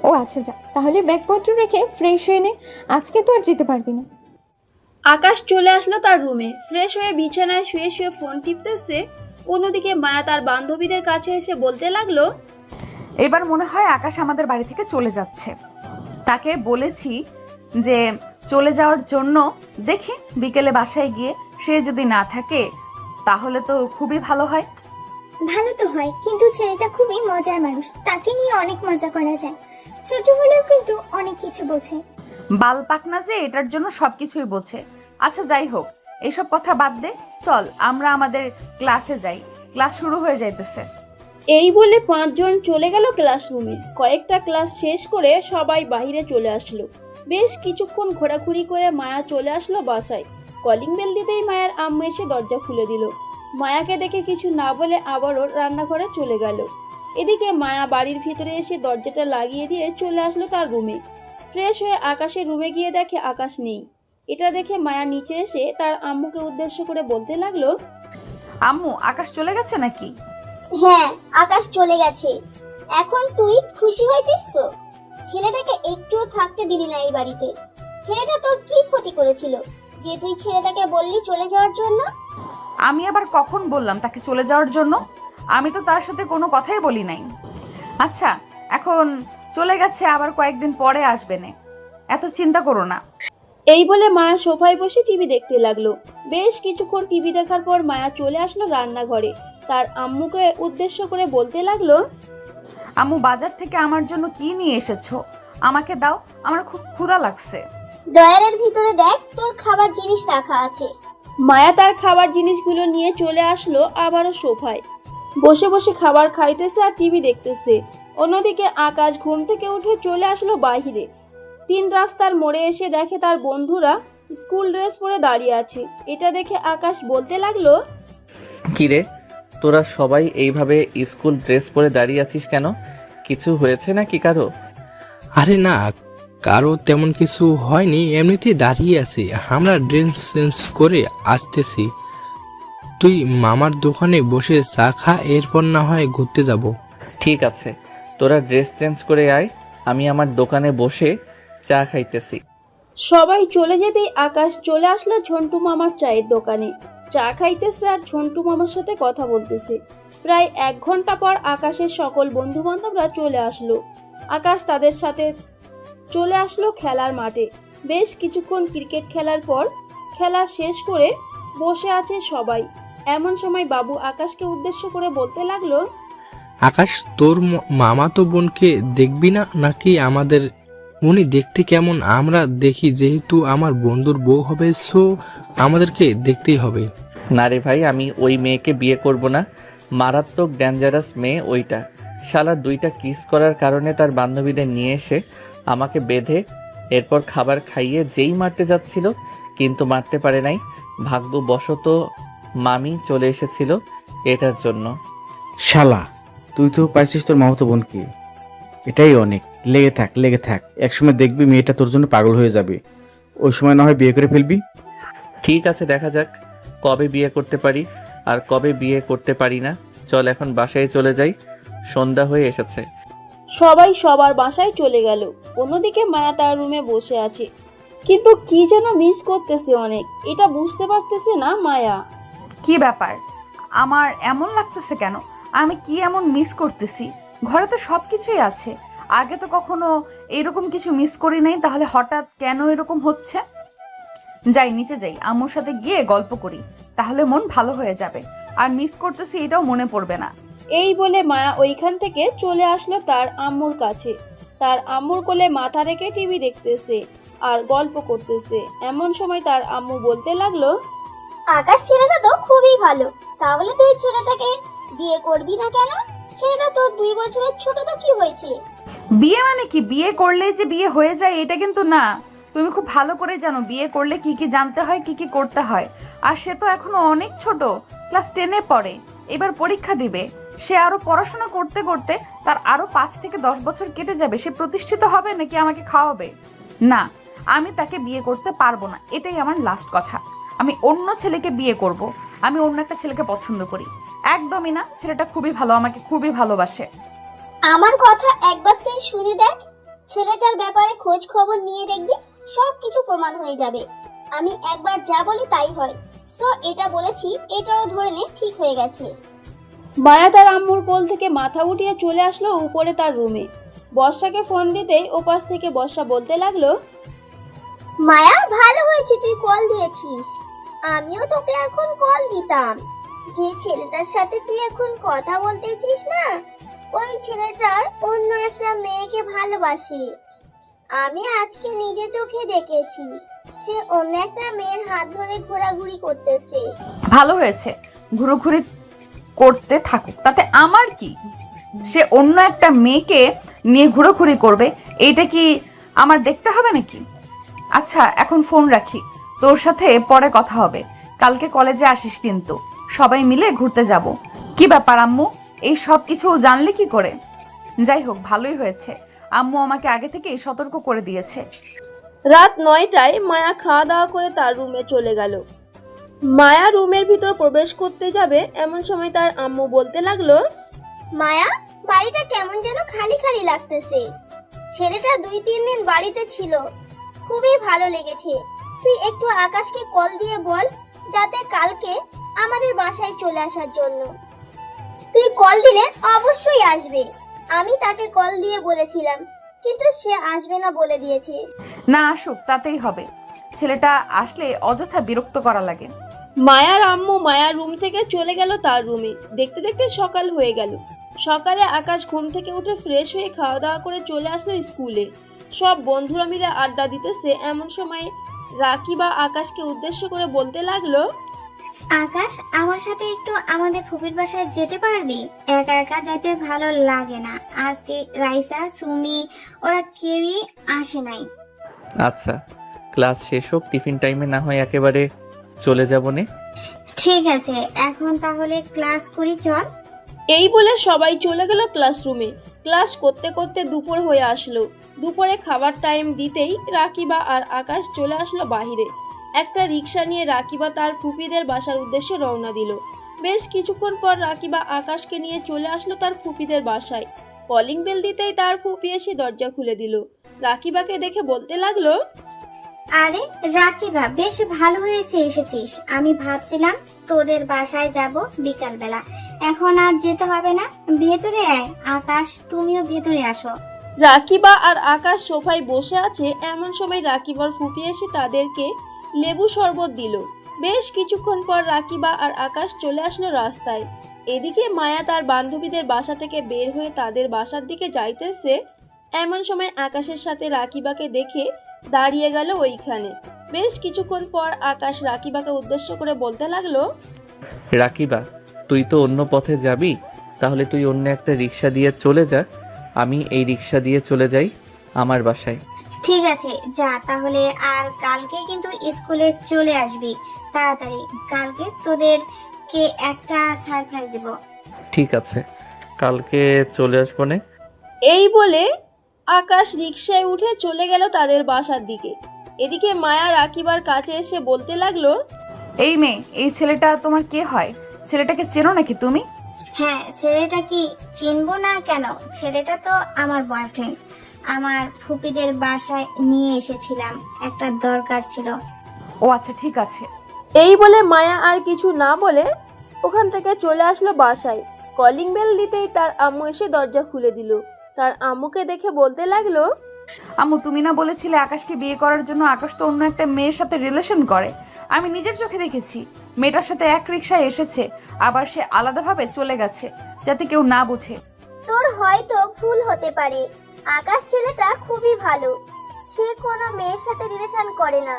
ও আচ্ছা, যা তাহলে ব্যাগপত্র রেখে ফ্রেশ হয়ে নে, আজকে তো আর যেতে পারবি না। আকাশ চলে আসলো তার রুমে। ফ্রেশ হয়ে বিছানায় শুয়ে শুয়ে ফোন টিপতেছে। অন্যদিকে মায়া তার বান্ধবীদের কাছে এসে বলতে লাগলো, এবার মনে হয় আকাশ আমাদের বাড়ি থেকে চলে যাচ্ছে। তাকে বলেছি যে চলে যাওয়ার জন্য, দেখি বিকেলে বাসায় গিয়ে সে যদি না থাকে তাহলে তো খুবই ভালো হয়। ভালো তো হয়, কিন্তু ছেলেটা খুবই মজার মানুষ, তাকে নিয়ে অনেক মজা করা যায়। ছোট হলেও কিন্তু অনেক কিছু বোঝে। বাল পাকনা যে এটার জন্য সবকিছুই বোঝে। আচ্ছা যাই হোক, এইসব কথা বাদ দে, চল আমরা আমাদের ক্লাসে যাই, ক্লাস শুরু হয়ে যাইতেছে। এই বলে 5 জন চলে গেল ক্লাসরুমে। কয়েকটা ক্লাস শেষ করে সবাই বাইরে চলে আসলো। বেশ কিছুক্ষণ ঘোরাঘুরি করে মায়া চলে আসলো বাসায়। কলিং বেল দিতেই মায়ার আম্মু এসে দরজা খুলে দিল। মায়াকে দেখে কিছু না বলে আবারও রান্নাঘরে চলে গেল। এদিকে মায়া বাড়ির ভিতরে এসে দরজাটা লাগিয়ে দিয়ে চলে আসলো তার রুমে। ফ্রেশ হয়ে আকাশের রুমে গিয়ে দেখে আকাশ নেই। এটা দেখে মায়া নিচে এসে তার আম্মুকে উদ্দেশ্য করে বলতে লাগলো, আম্মু, আকাশ চলে গেছে নাকি? হ্যাঁ, আকাশ চলে গেছে। এখন তুই খুশি হয়েছিস তো? ছেলেটাকে একটুও থাকতে দিলি না এই বাড়িতে। ছেলেটা তোর কি ক্ষতি করেছিল যে তুই ছেলেটাকে বললি চলে যাওয়ার জন্য? আমি আবার কখন বললাম তাকে চলে যাওয়ার জন্য? আমি তো তার সাথে কোনো কথাই বলি নাই। আচ্ছা, এখন চলে গেছে, আবার কয়েকদিন পরে আসবে না, এত চিন্তা করো না। এই বলে মায়া সোফায় বসে টিভি দেখতে লাগলো। বেশ কিছুক্ষণ টিভি দেখার পর মায়া চলে আসলো রান্নাঘরে। তার আম্মুকে উদ্দেশ্য করে বলতে লাগলো, আম্মু, বাজার থেকে আমার জন্য কি নিয়ে এসেছো? আমাকে দাও, আমার খুব ক্ষুধা লাগছে। ড্রয়ারের ভিতরে দেখ, তোর খাবার জিনিস রাখা আছে। মায়া তার খাবার জিনিসগুলো নিয়ে চলে আসলো আবারও সোফায়। বসে বসে খাবার খাইতেছে আর টিভি দেখতেছে। অন্যদিকে আকাশ ঘুম থেকে উঠে চলে আসলো বাইরে। 3 রাস্তার মোড়ে এসে দেখে তার বন্ধুরা স্কুল ড্রেস পরে দাঁড়িয়ে আছে। এটা দেখে আকাশ বলতে লাগলো, কিরে, তোরা সবাই এইভাবে স্কুল ড্রেস পরে দাঁড়িয়ে আছিস কেন? কিছু হয়েছে নাকি কারো? আরে না, কারো তেমন কিছু হয়নি, এমনিতেই দাঁড়িয়ে আছি। আমরা ড্রেস চেঞ্জ করে আসতেছি। তুই মামার দোকানে বসে চা খা, এরপর না হয় ঘুরতে যাব। ঠিক আছে, তোরা ড্রেস চেঞ্জ করে আয়, আমি আমার দোকানে বসে চা খাইতেছি। সবাই চলে যেতেই আকাশ চলে আসলো ঝন্টু মামার চায়ের দোকানে। চা খাইতেছে আর ঝন্টু মামার সাথে কথা বলতেছে। প্রায় 1 ঘন্টা পর আকাশের সকল বন্ধু বান্ধবরা চলে আসলো। আকাশ তাদের সাথে চলে আসলো খেলার মাঠে। বেশ কিছুক্ষণ ক্রিকেট খেলার পর খেলা শেষ করে বসে আছে সবাই। এমন সময় বাবু আকাশকে উদ্দেশ্য করে বলতে লাগলো, আকাশ, তোর মামাতো বোনকে দেখবি না নাকি? আমাদের উনি দেখতে কেমন আমরা দেখি, যেহেতু আমার বন্ধুর বউ হবে, সো আমাদেরকে দেখতেই হবে। না রে ভাই, আমি ওই মেয়েকে বিয়ে করব না। মারাত্মক ডেঞ্জারাস মেয়ে ওইটা। শালা 2টা কিস করার কারণে তার বান্ধবীদের নিয়ে এসে আমাকে বেঁধে এরপর খাবার খাইয়ে যেই মারতে যাচ্ছিল, কিন্তু মারতে পারে নাই। ভাগ্যবশত মামি চলে এসেছিল এটার জন্য। শালা, তুই তো পাইছিস তোর মামাতো বোনকে, এটাই অনেক। লেগে থাক, লেগে থাক, একসময় দেখবি মেয়েটা তোর জন্য পাগল হয়ে যাবে। ওই সময় না হয় বিয়ে করে ফেলবি। ঠিক আছে, দেখা যাক কবে বিয়ে করতে পারি আর কবে বিয়ে করতে পারি না। চল এখন বাসায় চলে যাই, সন্ধ্যা হয়ে এসেছে। সবাই সবার বাসায় চলে গেল। অন্যদিকে মায়া তার রুমে বসে আছে, কিন্তু কি যেন মিস করতেছে অনেক। এটা বুঝতে পারতেছে না মায়া। কি ব্যাপার, আমার এমন লাগতেছে কেন? আমি কি এমন মিস করতেছি? ঘরে তো সব কিছুই আছে, আগে তো কখনো এরকম কিছু মিস করি নাই, তাহলে হঠাৎ কেন এরকম হচ্ছে? যাই, নিচে যাই, আম্মুর সাথে গিয়ে গল্প করি, তাহলে মন ভালো হয়ে যাবে, আর মিস করতেছি এটাও মনে পড়বে না। এই বলে মায়া ওইখান থেকে চলে আসলো তার আম্মুর কাছে। তার আম্মুর কোলে মাথা রেখে টিভি দেখতেছে আর গল্প করতেছে। এমন সময় তার আম্মু বলতে লাগলো, আকাশ ছেলেটা তো খুবই ভালো, তাহলে তুই ছেলেটাকে বিয়ে করবি না কেন? ছেলেটা তো 2 বছরের ছোট, তো কি হয়েছে? বিয়ে মানে কি? বিয়ে করলেই যে বিয়ে হয়ে যায় এটা কিন্তু না। তুমি খুব ভালো করে জানো বিয়ে করলে কি কি জানতে হয়, কি কি করতে হয়। আর সে তো এখনো অনেক ছোট, ক্লাস 10-এ পড়ে, এবার পরীক্ষা দিবে। সে আরো পড়াশোনা করতে করতে তার আরো 5 থেকে 10 বছর কেটে যাবে। সে প্রতিষ্ঠিত হবে নাকি আমাকে খাওয়াবে? না, আমি তাকে বিয়ে করতে পারবো না, এটাই আমার লাস্ট কথা। আমি অন্য ছেলেকে বিয়ে করব। আমি অন্য একটা ছেলেকে পছন্দ করি। একদমই না, ছেলেটা খুবই ভালো, আমাকে খুবই ভালোবাসে। আমার কথা একবার তুই শুনে দেখ, ছেলেটার ব্যাপারে খোঁজ খবর নিয়ে দেখবি, সবকিছু প্রমাণ হয়ে যাবে। আমি একবার যা বলি তাই হয়। সো এটা বলেছি, এটাও ধরে নে ঠিক হয়ে গেছে। মায়া তার আম্মুর কোল থেকে মাথা উঠিয়ে চলে আসলো উপরে তার রুমে। বর্ষাকে ফোন দিতেই ওপাশ থেকে বর্ষা বলতে লাগলো, মায়া ভালো হয়েছে তুই কল দিয়েছিস, আমিও তোকে এখন কল দিতাম। যে ছেলেটার সাথে তুই এখন কথা বলতেছিস না, ওই ছেলেটার অন্য একটা মেয়েকে ভালোবাসে। আমি আজকে নিজে চোখে দেখেছি, সে অন্য একটা মেয়ের হাত ধরে ঘোরাঘুরি করতেছে। ভালো হয়েছে, ঘুরোঘুরি করতে থাকুক, তাতে আমার কি? সে অন্য একটা মেয়েকে নিয়ে ঘুরোঘুরি করবে, এইটা কি আমার দেখতে হবে নাকি? আচ্ছা এখন ফোন রাখি, তোর সাথে পরে কথা হবে। কালকে কলেজে আসিস কিন্তু, সবাই মিলে ঘুরতে যাব। কি ব্যাপার আম্মু, এই সব কিছু জানলে কি করে? যাই হোক ভালোই হয়েছে, আম্মু আমাকে আগে থেকেই সতর্ক করে দিয়েছে। রাত 9টায় মায়া খাওয়া দাওয়া করে তার রুমে চলে গেল। মায়া রুমের ভিতর প্রবেশ করতে যাবে এমন সময় তার আম্মু বলতে লাগলো, মায়া, বাড়িটা কেমন যেন খালি খালি লাগতেছে। ছেলেটা 2-3 দিন বাড়িতে ছিল, খুবই ভালো লেগেছে। তুই একটু আকাশকে কল দিয়ে বল যাতে কালকে আমাদের বাসায় চলে আসার জন্য। তুই কল দিলে অবশ্যই আসবে। আমি তাকে কল দিয়ে বলেছিলাম, কিন্তু সে আসবে না বলে দিয়েছে। না আসুক তাতেই হবে, ছেলেটা আসলে অযথা বিরক্ত করা লাগে। মায়ার আম্মু মায়ার রুম থেকে চলে গেল তার রুমে। দেখতে দেখতে সকাল হয়ে গেল। সকালে আকাশ ঘুম থেকে উঠে ফ্রেশ হয়ে খাওয়া দাওয়া করে চলে আসলো স্কুলে। সব বন্ধুরা মিলে আড্ডা দিতেছে এমন সময় রাকিবা আকাশকে উদ্দেশ্য করে বলতে লাগলো, আকাশ, আমার সাথে একটু আমাদের ফুপির বাসায় যেতে পারবি? একা একা যেতে ভালো লাগে না। আজকে রাইসা, সুমি ওরা কেউই আসে নাই। আচ্ছা, ক্লাস শেষ হোক, টিফিন টাইমে না হয় একেবারে চলে যাব নে। ঠিক আছে, এখন তাহলে ক্লাস করি, চল। এই বলে সবাই চলে গেল ক্লাসরুমে। ক্লাস করতে করতে দুপুর হয়ে আসলো। দুপুরে খাবার টাইম দিতেই রাকিবা আর আকাশ চলে আসলো বাহিরে। একটা রিক্সা নিয়ে রাকিবা তার ফুপিদের বাসার উদ্দেশ্যে রওনা দিল। বেশ কিছুক্ষণ পর রাকিবা আকাশকে নিয়ে চলে আসলো তার ফুপিদের বাসায়। কলিং বেল দিতেই তার ফুপি এসে দরজা খুলে দিল। রাকিবাকে দেখে বলতে লাগলো, আরে রাকিবা, বেশ ভালো হয়েছে এসেছিস। আমি ভাবছিলাম তোদের বাসায় যাব বিকালবেলা, এখন আর যেতে হবে না। ভেতরে আয় আকাশ, তুমিও ভেতরে আসো। রাকিবা আর আকাশ সোফায় বসে আছে এমন সময় রাকিবার ফুপি এসে তাদেরকে লেবু শরবত দিল। বেশ কিছুক্ষণ পর রাকিবা আর আকাশ চলে আসলো রাস্তায়। এদিকে মায়া তার বান্ধবীদের বাসা থেকে বের হয়ে তাদের বাসার দিকে যাইতেছে এমন সময় আকাশের সাথে রাকিবাকে দেখে দাঁড়িয়ে গেল ওইখানে। বেশ কিছুক্ষণ পর আকাশ রাকিবাকে উদ্দেশ্য করে বলতে লাগলো, রাকিবা, তুই তো অন্য পথে যাবি, তাহলে তুই অন্য একটা রিক্সা দিয়ে চলে যা, আমি এই রিক্সা দিয়ে চলে যাই আমার বাসায়। ঠিক আছে যা তাহলে, আর কালকে কিন্তু স্কুলে চলে আসবি তাড়াতাড়ি। কালকে তোদেরকে একটা সারপ্রাইজ দেব। ঠিক আছে, কালকে চলে আসবো নে। এই বলে আকাশ রিকশায় উঠে চলে গেল তাদের বাসার দিকে। এদিকে মায়া রাকিবার কাছে এসে বলতে লাগলো, এই মেয়ে, এই ছেলেটা তোমার কে হয়? ছেলেটাকে চেনো নাকি তুমি? হ্যাঁ, ছেলেটা কি চিনবো না কেন? ছেলেটা তো আমার বয়ফ্রেন্ড। আমার ফুপিদের বাসায় নিয়ে এসেছিলাম, একটা দরকার ছিল। ও আচ্ছা ঠিক আছে। এই বলে মায়া আর কিছু না বলে ওখান থেকে চলে আসলো বাসায়। কলিং বেল দিতেই তার আম্মু এসে দরজা খুলে দিল। তার আম্মুকে দেখে বলতে লাগলো, আম্মু তুমি না বলেছিলে আকাশকে বিয়ে করার জন্য? আকাশ তো অন্য একটা মেয়ের সাথে রিলেশন করে, আমি নিজের চোখে দেখেছি। মেয়েটার সাথে এক রিক্সায় এসেছে, আবার সে আলাদাভাবে চলে গেছে, যাতে কেউ না বুঝে। তোর হয়তো ভুল হতে পারে। আকাশ ছেলেটা খুবই ভালো, সে কোনো মেয়ের সাথে রিলেশন করে না।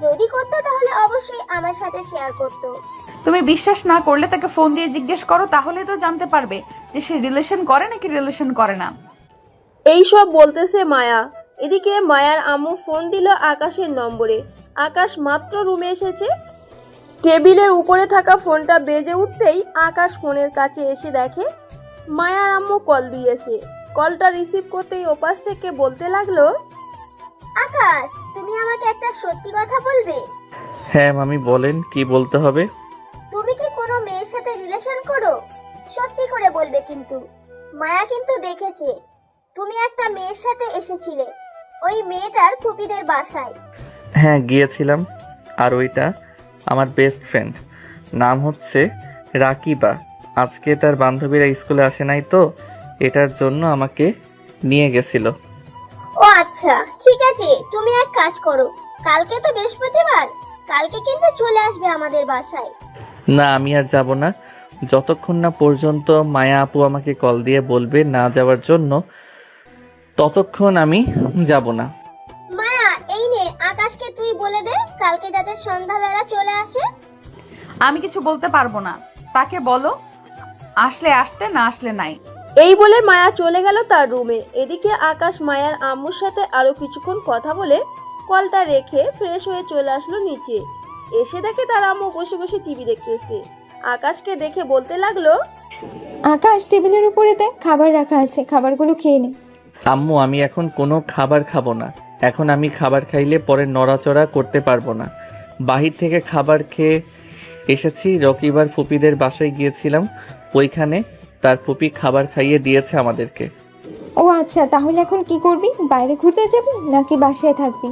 যদি করতো তাহলে অবশ্যই আমার সাথে শেয়ার করতো। তুমি বিশ্বাস না করলে তাকে ফোন দিয়ে জিজ্ঞেস করো, তাহলে তো জানতে পারবে যে সে রিলেশন করে নাকি রিলেশন করে না। এইসব বলতেছে মায়া। এদিকে মায়ার আম্মু ফোন দিল আকাশের নম্বরে। আকাশ মাত্র রুমে এসেছে। টেবিলের উপরে থাকা ফোনটা বেজে উঠতেই আকাশ ফোনের কাছে এসে দেখে মায়ার আম্মু কল দিয়েছে। কলটা রিসিভ করতেই ওপাশ থেকে বলতে লাগলো, আকাশ, তুমি আমাকে একটা সত্যি কথা বলবে? হ্যাঁ মামি, বলেন, কি বলতে হবে? তুমি কি কোনো মেয়ের সাথে রিলেশন করো? সত্যি করে বলবে কিন্তু। মায়া কিন্তু দেখেছে তুমি একটা মেয়ের সাথে এসেছিলে ওই মেয়েটার ফুপিদের বাসায়। হ্যাঁ গিয়েছিলাম, আর ওইটা আমার বেস্ট ফ্রেন্ড, নাম হচ্ছে রাকিবা। আজকে তার বান্ধবীরা স্কুলে আসে নাই তো, এটার জন্য আমাকে নিয়ে গেছিল। ও আচ্ছা, ঠিক আছে, তুমি এক কাজ করো, কালকে তো বৃহস্পতিবার, কালকে কিন্তু চলে আসবে আমাদের বাসায়। না, আমি আর যাব না। যতক্ষণ না পর্যন্ত মায়া আপু আমাকে কল দিয়ে বলবে না যাওয়ার জন্য, ততক্ষণ আমি যাব না। মায়া, এই নে, আকাশকে তুই বলে দে কালকে যাতে সন্ধ্যাবেলা চলে আসে। আমি কিছু বলতে পারবো না, তাকে বলো আসলে আসতে, না আসলে নাই। এই বলে মায়া চলে গেল তার রুমে। এদিকে আকাশ মায়ার আম্মুর সাথে আরো কিছুক্ষণ কথা বলে কলটা রেখে ফ্রেশ হয়ে চলে আসলো নিচে। এসে দেখে তার আম্মু বসে বসে টিভি দেখতেছে। আকাশকে দেখে বলতে লাগলো, আকাশ, টেবিলের উপরে দেখ, খাবার রাখা আছে, খাবারগুলো খেয়ে নে। আম্মু, আমি এখন কোনো খাবার খাবো না। এখন আমি খাবার খাইলে পরে নড়াচড়া করতে পারবো না। বাহির থেকে খাবার খেয়ে এসেছি, রকিবার ফুপিদের বাসায় গিয়েছিলাম, ওইখানে তার ফুপি খাবার খাইয়ে দিয়েছে আমাদেরকে। ও আচ্ছা, তাহলে এখন কি করবি? বাইরে ঘুরতে যাবি নাকি বাসায় থাকবি?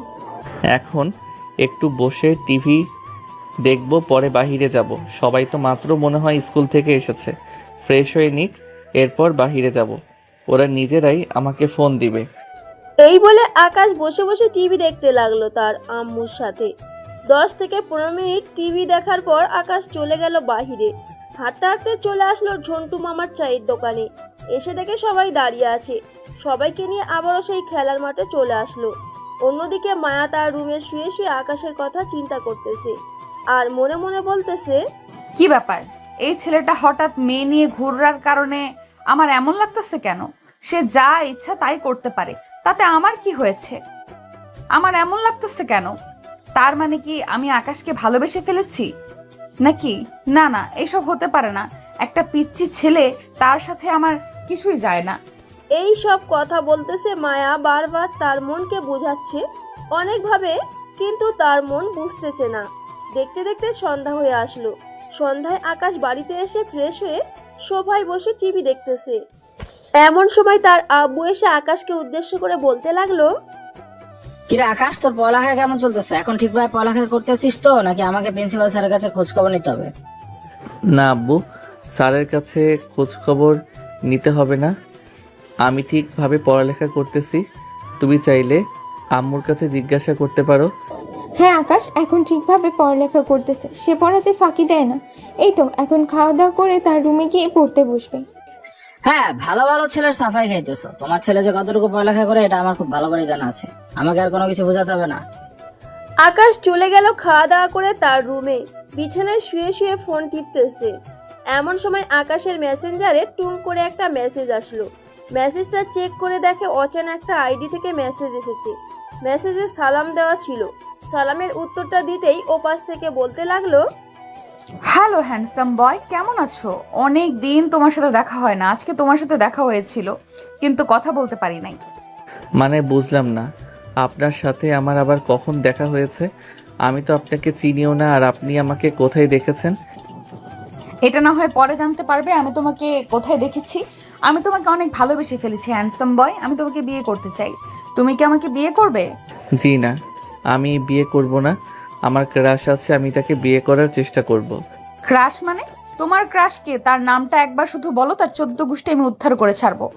এখন একটু বসে টিভি দেখবো, পরে বাহিরে যাব। সবাই তো মাত্র মনে হয় স্কুল থেকে এসেছে, ফ্রেশ হয়ে নিক, এরপর বাহিরে যাব। ওরা নিজেরাই আমাকে ফোন দিবে। এই বলে আকাশ বসে বসে টিভি দেখতে লাগলো তার আম্মুর সাথে। 10 থেকে 15 মিনিট টিভি দেখার পর আকাশ চলে গেল বাহিরে। হাঁটতে হাঁটতে চলে আসলো ঝন্টু মামার চায়ের দোকানে। এসে দেখে সবাই দাঁড়িয়ে আছে। সবাইকে নিয়ে আবারও সেই খেলার মাঠে চলে আসলো। অন্যদিকে মায়া তার রুমে শুয়ে শুয়ে আকাশের কথা চিন্তা করতেছে আর মনে মনে বলতেছে, কি ব্যাপার, এই ছেলেটা হঠাৎ মেয়ে নিয়ে ঘুরার কারণে আমার এমন লাগতেছে কেন? সে যা ইচ্ছা তাই করতে পারে, তাতে আমার কি হয়েছে? আমার এমন লাগতেছে কেন? তার মানে কি আমি আকাশকে ভালোবেসে ফেলেছি নাকি? না না, এসব হতে পারে না। একটা পিচ্চি ছেলে, তার সাথে আমার কিছুই যায় না। এই সব কথা বলতেছে মায়া বারবার তার মনকে বোঝাচ্ছে অনেকভাবে, কিন্তু তার মন বুঝতেছে না। দেখতে দেখতে সন্ধ্যা হয়ে আসলো। সন্ধ্যায় আকাশ বাড়িতে এসে ফ্রেশ হয়ে সোফায় বসে টিভি দেখতেছে। এমন সময় তার আব্বু এসে আকাশকে উদ্দেশ্য করে বলতে লাগলো, কিরে আকাশ, তোর পড়ালেখা কেমন চলতেছে? এখন ঠিকভাবে পড়ালেখা করতেছিস তো, নাকি আমাকে প্রিন্সিপাল স্যারের কাছে খোঁজ খবর নিতে হবে? না আব্বু, স্যারের কাছে খোঁজ খবর নিতে হবে না, আমি ঠিকভাবে পড়ালেখা করতেছি। তুমি চাইলে আম্মুর কাছে জিজ্ঞাসা করতে পারো। হ্যাঁ আকাশ এখন ঠিকভাবে পড়ালেখা করতেছে, সে পড়াতে ফাঁকি দেয় না। এই তো এখন খাওয়া দাওয়া করে তার রুমে গিয়ে পড়তে বসবে। হ্যাঁ, ভালো ভালো ছেলের সাফাই খাইতেছো। তোমার ছেলে যে কতটুকু পড়ালেখা করে এটা আমার খুব ভালো করে জানা আছে, আমাকে আর কোনো কিছু বোঝাতে হবে না। আকাশ চলে গেল খাওয়া দাওয়া করে তার রুমে। বিছানায় শুয়ে শুয়ে ফোন টিপতেছে। এমন সময় আকাশের মেসেঞ্জারে টুং করে একটা মেসেজ আসলো। মেসেজটা চেক করে দেখে অচেনা একটা আইডি থেকে মেসেজ এসেছে। মেসেজে সালাম দেওয়া ছিল। সালামের উত্তরটা দিতেই ওপাশ থেকে বলতে লাগলো, হ্যালো হ্যান্ডসাম বয়, কেমন আছো? অনেক দিন তোমার সাথে দেখা হয় না, আজকে তোমার সাথে দেখা হয়েছিল, কিন্তু কথা বলতে পারি নাই। মানে বুঝলাম না, আপনার সাথে আমার আবার কখন দেখা হয়েছে? আমি তো আপনাকে চিনিও না, আর আপনি আমাকে কোথায় দেখেছেন? এটা না হয় পরে জানতে পারবে আমি তোমাকে কোথায় দেখেছি। আমি তোমাকে অনেক ভালোবেসে ফেলেছি হ্যান্ডসাম বয়, আমি তোমাকে বিয়ে করতে চাই। তুমি কি আমাকে বিয়ে করবে? জি না, আমি বিয়ে করব না। আমার ক্রাশ আছে, আমি তাকে বিয়ে করার চেষ্টা করব। ক্রাশ মানে? তোমার ক্রাশ কে? তার নামটা একবার শুধু বলো, তার 14 গোষ্ঠী আমি উদ্ধার করে ছাড়বো।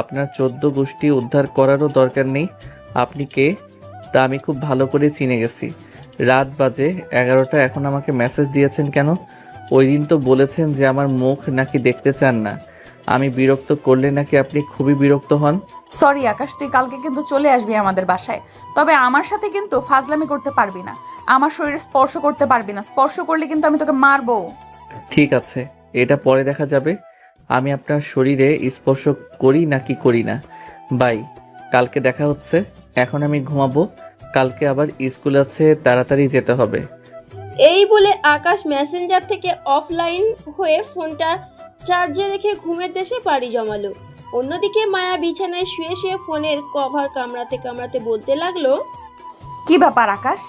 আপনার 14 গোষ্ঠী উদ্ধার করারও দরকার নেই। আপনি কে তা আমি খুব ভালো করে চিনে গেছি। রাত বাজে 11টা, এখন আমাকে মেসেজ দিয়েছেন কেন? ওই দিন তো বলেছেন যে আমার মুখ নাকি দেখতে চান না। আমি বিরক্ত করলে নাকি আপনি খুবই বিরক্ত হন? সরি আকাশ, তুই কালকে কিন্তু চলে আসবি আমাদের বাসায়, তবে আমার সাথে কিন্তু ফাজলামি করতে পারবি না। আমার শরীরে স্পর্শ করতে পারবি না, স্পর্শ করলে কিন্তু আমি তোকে মারবো। ঠিক আছে, এটা পরে দেখা যাবে আমি আপনার শরীরে স্পর্শ করি নাকি করি না। বাই, কালকে দেখা হচ্ছে। এখন আমি ঘুমাবো, কালকে আবার স্কুল আছে, তাড়াতাড়ি যেতে হবে। এই বলে আকাশ মেসেঞ্জার থেকে অফলাইন হয়ে ফোনটা চার্জে রেখে ঘুমের দেশে পাড়ি জমালো। অন্যদিকে মায়া বিছানায় শুয়ে শুয়ে ফোনের কভার কামড়াতে কামড়াতে বলতে লাগলো, কি ব্যাপার আকাশ,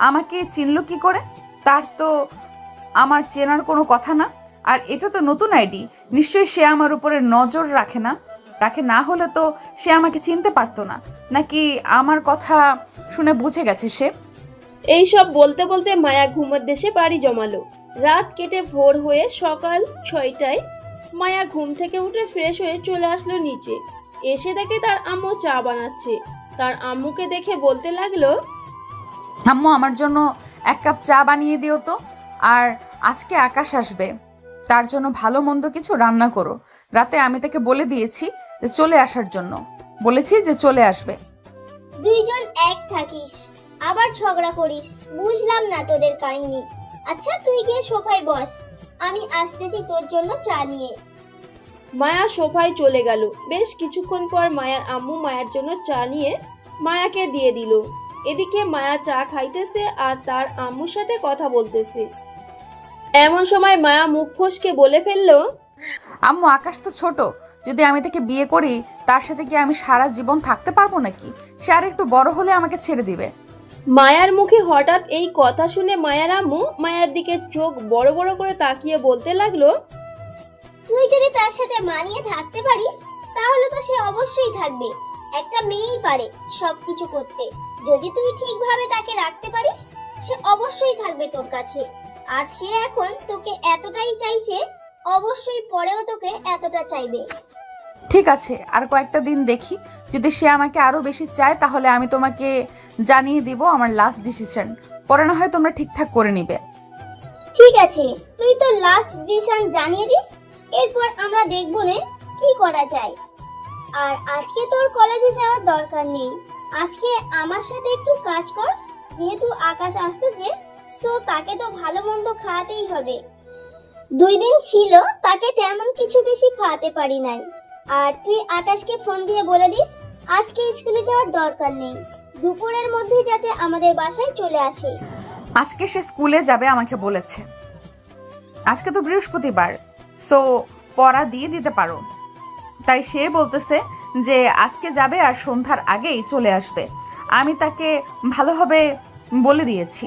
আমাকে চিনলো কি করে? তার তো আমার চেনার কোনো কথা না। আর এটা তো নতুন আইডি, নিশ্চয়ই সে আমার উপরে নজর রাখে না হলে তো সে আমাকে চিনতে পারতো না। নাকি আমার কথা শুনে বুঝে গেছে সে? এই সব বলতে বলতে মায়া ঘুমের দেশে পাড়ি জমালো। রাত কেটে ভোর হয়ে সকাল 6টায় মায়া ঘুম থেকে উঠে ফ্রেশ হয়ে চলে আসলো নিচে। এসে দেখে তার আম্মু চা বানাচ্ছে। তার আম্মুকে দেখে বলতে লাগলো, আম্মু আমার জন্য 1 কাপ চা বানিয়ে দিও তো। আর আজকে আকাশ আসবে, তার জন্য ভালো মন্দ কিছু রান্না করো। রাতে আমি তাকে বলে দিয়েছি যে চলে আসার জন্য, বলেছি যে চলে আসবে। দুইজন এক থাকিস আবার ঝগড়া করিস, বুঝলাম না তোদের কাহিনী। আচ্ছা তুই গিয়ে সোফায় বস, আমি আসতেছি তোর জন্য চা নিয়ে। মায়া সোফায় চলে গেল। বেশ কিছুক্ষণ পর মায়ার আম্মু মায়ার জন্য চা নিয়ে মায়াকে দিয়ে দিল। এদিকে মায়া চা খাইতেছে আর তার আম্মুর সাথে কথা বলতেছে। এমন সময় মায়া মুখ ফসকে বলে ফেললো, আম্মু আকাশ তো ছোট, যদি আমি তাকে বিয়ে করি তার সাথে কি আমি সারা জীবন থাকতে পারবো নাকি? সে আর একটু বড় হলে আমাকে ছেড়ে দিবে। মায়ার মুখে হঠাৎ এই কথা শুনে মায়ার আম্মু মায়ার দিকে চোখ বড় বড় করে তাকিয়ে বলতে লাগলো, তুই যদি তার সাথে মানিয়ে থাকতে পারিস তাহলে তো সে অবশ্যই থাকবে। একটা মেয়েই পারে সবকিছু করতে। যদি তুই ঠিকভাবে তাকে রাখতে পারিস সে অবশ্যই থাকবে তোর কাছে। আর সে এখন তোকে এতটাই চাইছে, অবশ্যই পরেও তোকে এতটা চাইবে। ঠিক আছে, আর কয়েকটা দিন দেখি, যদি সে আমাকে আরো বেশি চায় তাহলে আমি তোমাকে জানিয়ে দিব আমার লাস্ট ডিসিশন। পরে না হয় তোমরা ঠিকঠাক করে নিবে। ঠিক আছে, তুই তো লাস্ট ডিসিশন জানিয়ে দিস, এরপর আমরা দেখব না কি করা যায়। আর আজকে তোর কলেজে যাওয়ার দরকার নেই, আজকে আমার সাথে একটু কাজ কর। যেহেতু আকাশ আসতেছে, সো তাকে তো ভালো মন্দ খাওয়াতেই হবে। 2 দিন ছিল তাকে তেমন কিছু বেশি খাওয়াতে পারি নাই। আর তুই আকাশকে ফোন দিয়ে বলে দিস আজকে স্কুলে যাওয়ার দরকার নেই, দুপুরের মধ্যে যাতে আমাদের বাসায় চলে আসে। আজকে সে স্কুলে যাবে আমাকে বলেছে। আজকে তো বৃহস্পতিবার, সো পড়া দিয়ে দিতে পারো। তাই সে বলতেছে যে আজকে যাবে আর সন্ধ্যার আগেই চলে আসবে। আমি তাকে ভালোভাবে বলে দিয়েছি।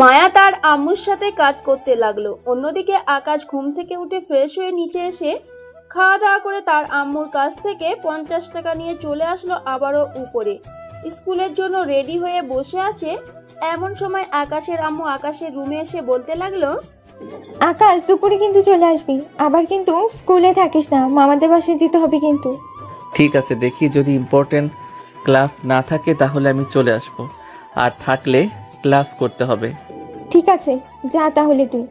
মায়া তার আম্মুর সাথে কাজ করতে লাগলো। অন্যদিকে আকাশ ঘুম থেকে উঠে ফ্রেশ হয়ে নিচে এসে খাওয়া দাওয়া করে তার আম্মুর কাছ থেকে 50 টাকা নিয়ে চলে আসলো আবারও উপরে। স্কুলের জন্য রেডি হয়ে বসে আছে। এমন সময় আকাশের আম্মু আকাশের রুমে এসে বলতে লাগলো, আকাশ দুপুরে কিন্তু চলে আসবি, আবার কিন্তু স্কুলে থাকিস না, মামাদের বাসায় যেতে হবে কিন্তু। ঠিক আছে, দেখি যদি ইম্পর্টেন্ট ক্লাস না থাকে তাহলে আমি চলে আসব, আর থাকলে ক্লাস করতে হবে। ঠিক আছে, যা তাহলে তুই।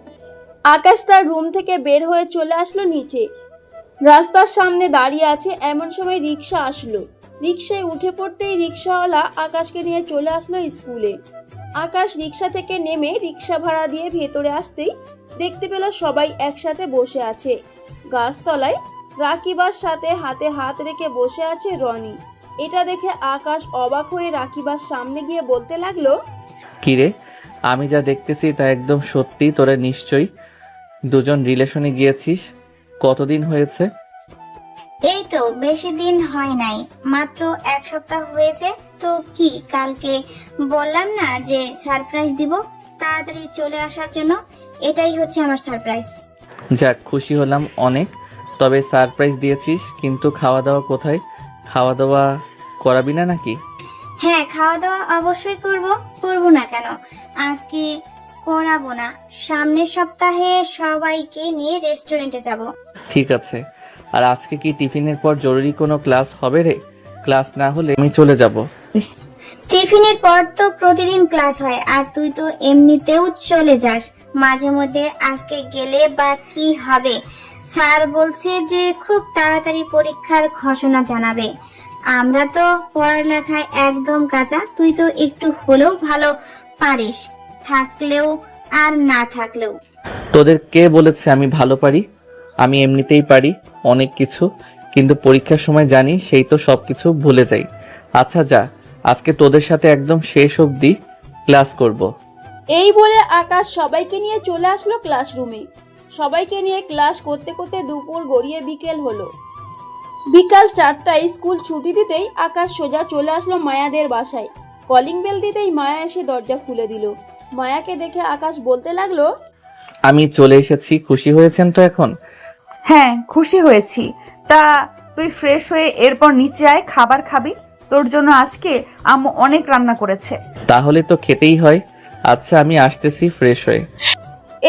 আকাশ তার রুম থেকে বের হয়ে চলে আসলো নিচে। রাস্তার সামনে দাঁড়িয়ে আছে। এমন সময় রিক্সা আসলো। রিক্সায় উঠে পড়তেই রিক্সাওয়ালা আকাশকে নিয়ে চলে আসলো স্কুলে। আকাশ রিক্সা থেকে নেমে রিক্সা ভাড়া দিয়ে ভেতরে আসতেই দেখতে পেল সবাই একসাথে বসে আছে। গাছতলায় রাকিবার সাথে হাতে হাত রেখে বসে আছে রনি। এটা দেখে আকাশ অবাক হয়ে রাকিবার সামনে গিয়ে বলতে লাগলো, কিরে, আমি যা দেখতেছি তা একদম সত্যি? তোরা নিশ্চয়ই দুজন রিলেশনে গিয়েছিস। কতদিন হয়েছে? এই তো বেশি দিন হয় নাই, মাত্র 1 সপ্তাহ হয়েছে। তো কি, কালকে বললাম না যে সারপ্রাইজ দিব, তাড়াতাড়ি চলে আসার জন্য। এটাই হচ্ছে আমার সারপ্রাইজ। যাক, খুশি হলাম অনেক। তবে সারপ্রাইজ দিয়েছিস, কিন্তু খাওয়া দাওয়া কোথায়? খাওয়া দাওয়া করাবি না নাকি? হ্যাঁ, খাওয়া দাওয়া অবশ্যই করব না কেন? আজকে করাবো না, সামনের সপ্তাহে সবাইকে নিয়ে রেস্টুরেন্টে যাব। ঠিক আছে। আর আজকে কি টিফিনের পর জরুরি কোনো ক্লাস হবে রে? ক্লাস না হলে আমি চলে যাব। টিফিনের পর তো প্রতিদিন ক্লাস হয়, আর তুই তো এমনিতেও চলে যাস মাঝে মধ্যে। আজকে গেলে বা কি হবে? স্যার বলছে যে খুব তাড়াতাড়ি পরীক্ষার ঘোষণা জানাবে। আমরা তো পড়ালেখায় একদম কাঁচা, তুই তো একটু হলেও ভালো পারিস, থাকলেও আর না থাকলেও। তোদের কে বলেছে আমি ভালো পারি? আমি এমনিতেই পারি অনেক কিছু, কিন্তু পরীক্ষার সময় জানি সেই তো সব কিছু ভুলে যাই। আচ্ছা যা, আজকে তোদের সাথে একদম শেষ অবধি ক্লাস করব। এই বলে আকাশ সবাইকে নিয়ে চলে আসলো ক্লাসরুমে। সবাইকে নিয়ে ক্লাস করতে করতে দুপুর গড়িয়ে বিকেল হলো। বিকাল 4টায় স্কুল ছুটি দিতেই আকাশ সোজা চলে আসলো মায়াদের বাসায়। কলিং বেল দিতেই মায়া এসে দরজা খুলে দিল। মায়াকে দেখে আকাশ বলতে লাগলো, আমি চলে এসেছি, খুশি হয়েছেন তো এখন? হ্যাঁ, খুশি হয়েছি। তা তুই ফ্রেশ হয়ে এরপর নিচে আয়, খাবার খাবি। তোর জন্য আজকে আম্মু অনেক রান্না করেছে। তাহলে তো খেতেই হয়। আচ্ছা, আমি আসতেছি ফ্রেশ হয়ে।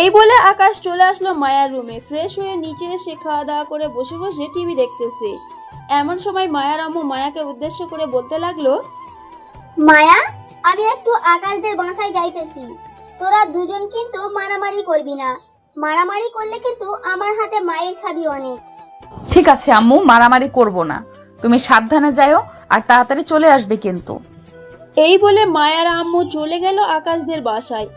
এই বলে আকাশ চলে আসলো মায়ার রুমে। ফ্রেশ হয়ে নিচে এসে খাওয়া দাওয়া করে বসে বসে টিভি দেখতেছে। এমন সময় মায়ার আম্মু মায়াকে উদ্দেশ্য করে বলতে লাগলো, মায়া, আমি একটু আকাশদের বাসায় যাইতেছি। তোরা দুজন কিন্তু মারামারি করবি না। মারামারি করলে কিন্তু আমার হাতে মায়ের খাবি অনেক। ঠিক আছে আম্মু, মারামারি করব না। তুমি সাবধানে যাও আর তাড়াতাড়ি চলে আসবে কিন্তু। এই বলে মায়ার আম্মু চলে গেল আকাশদের বাসায়।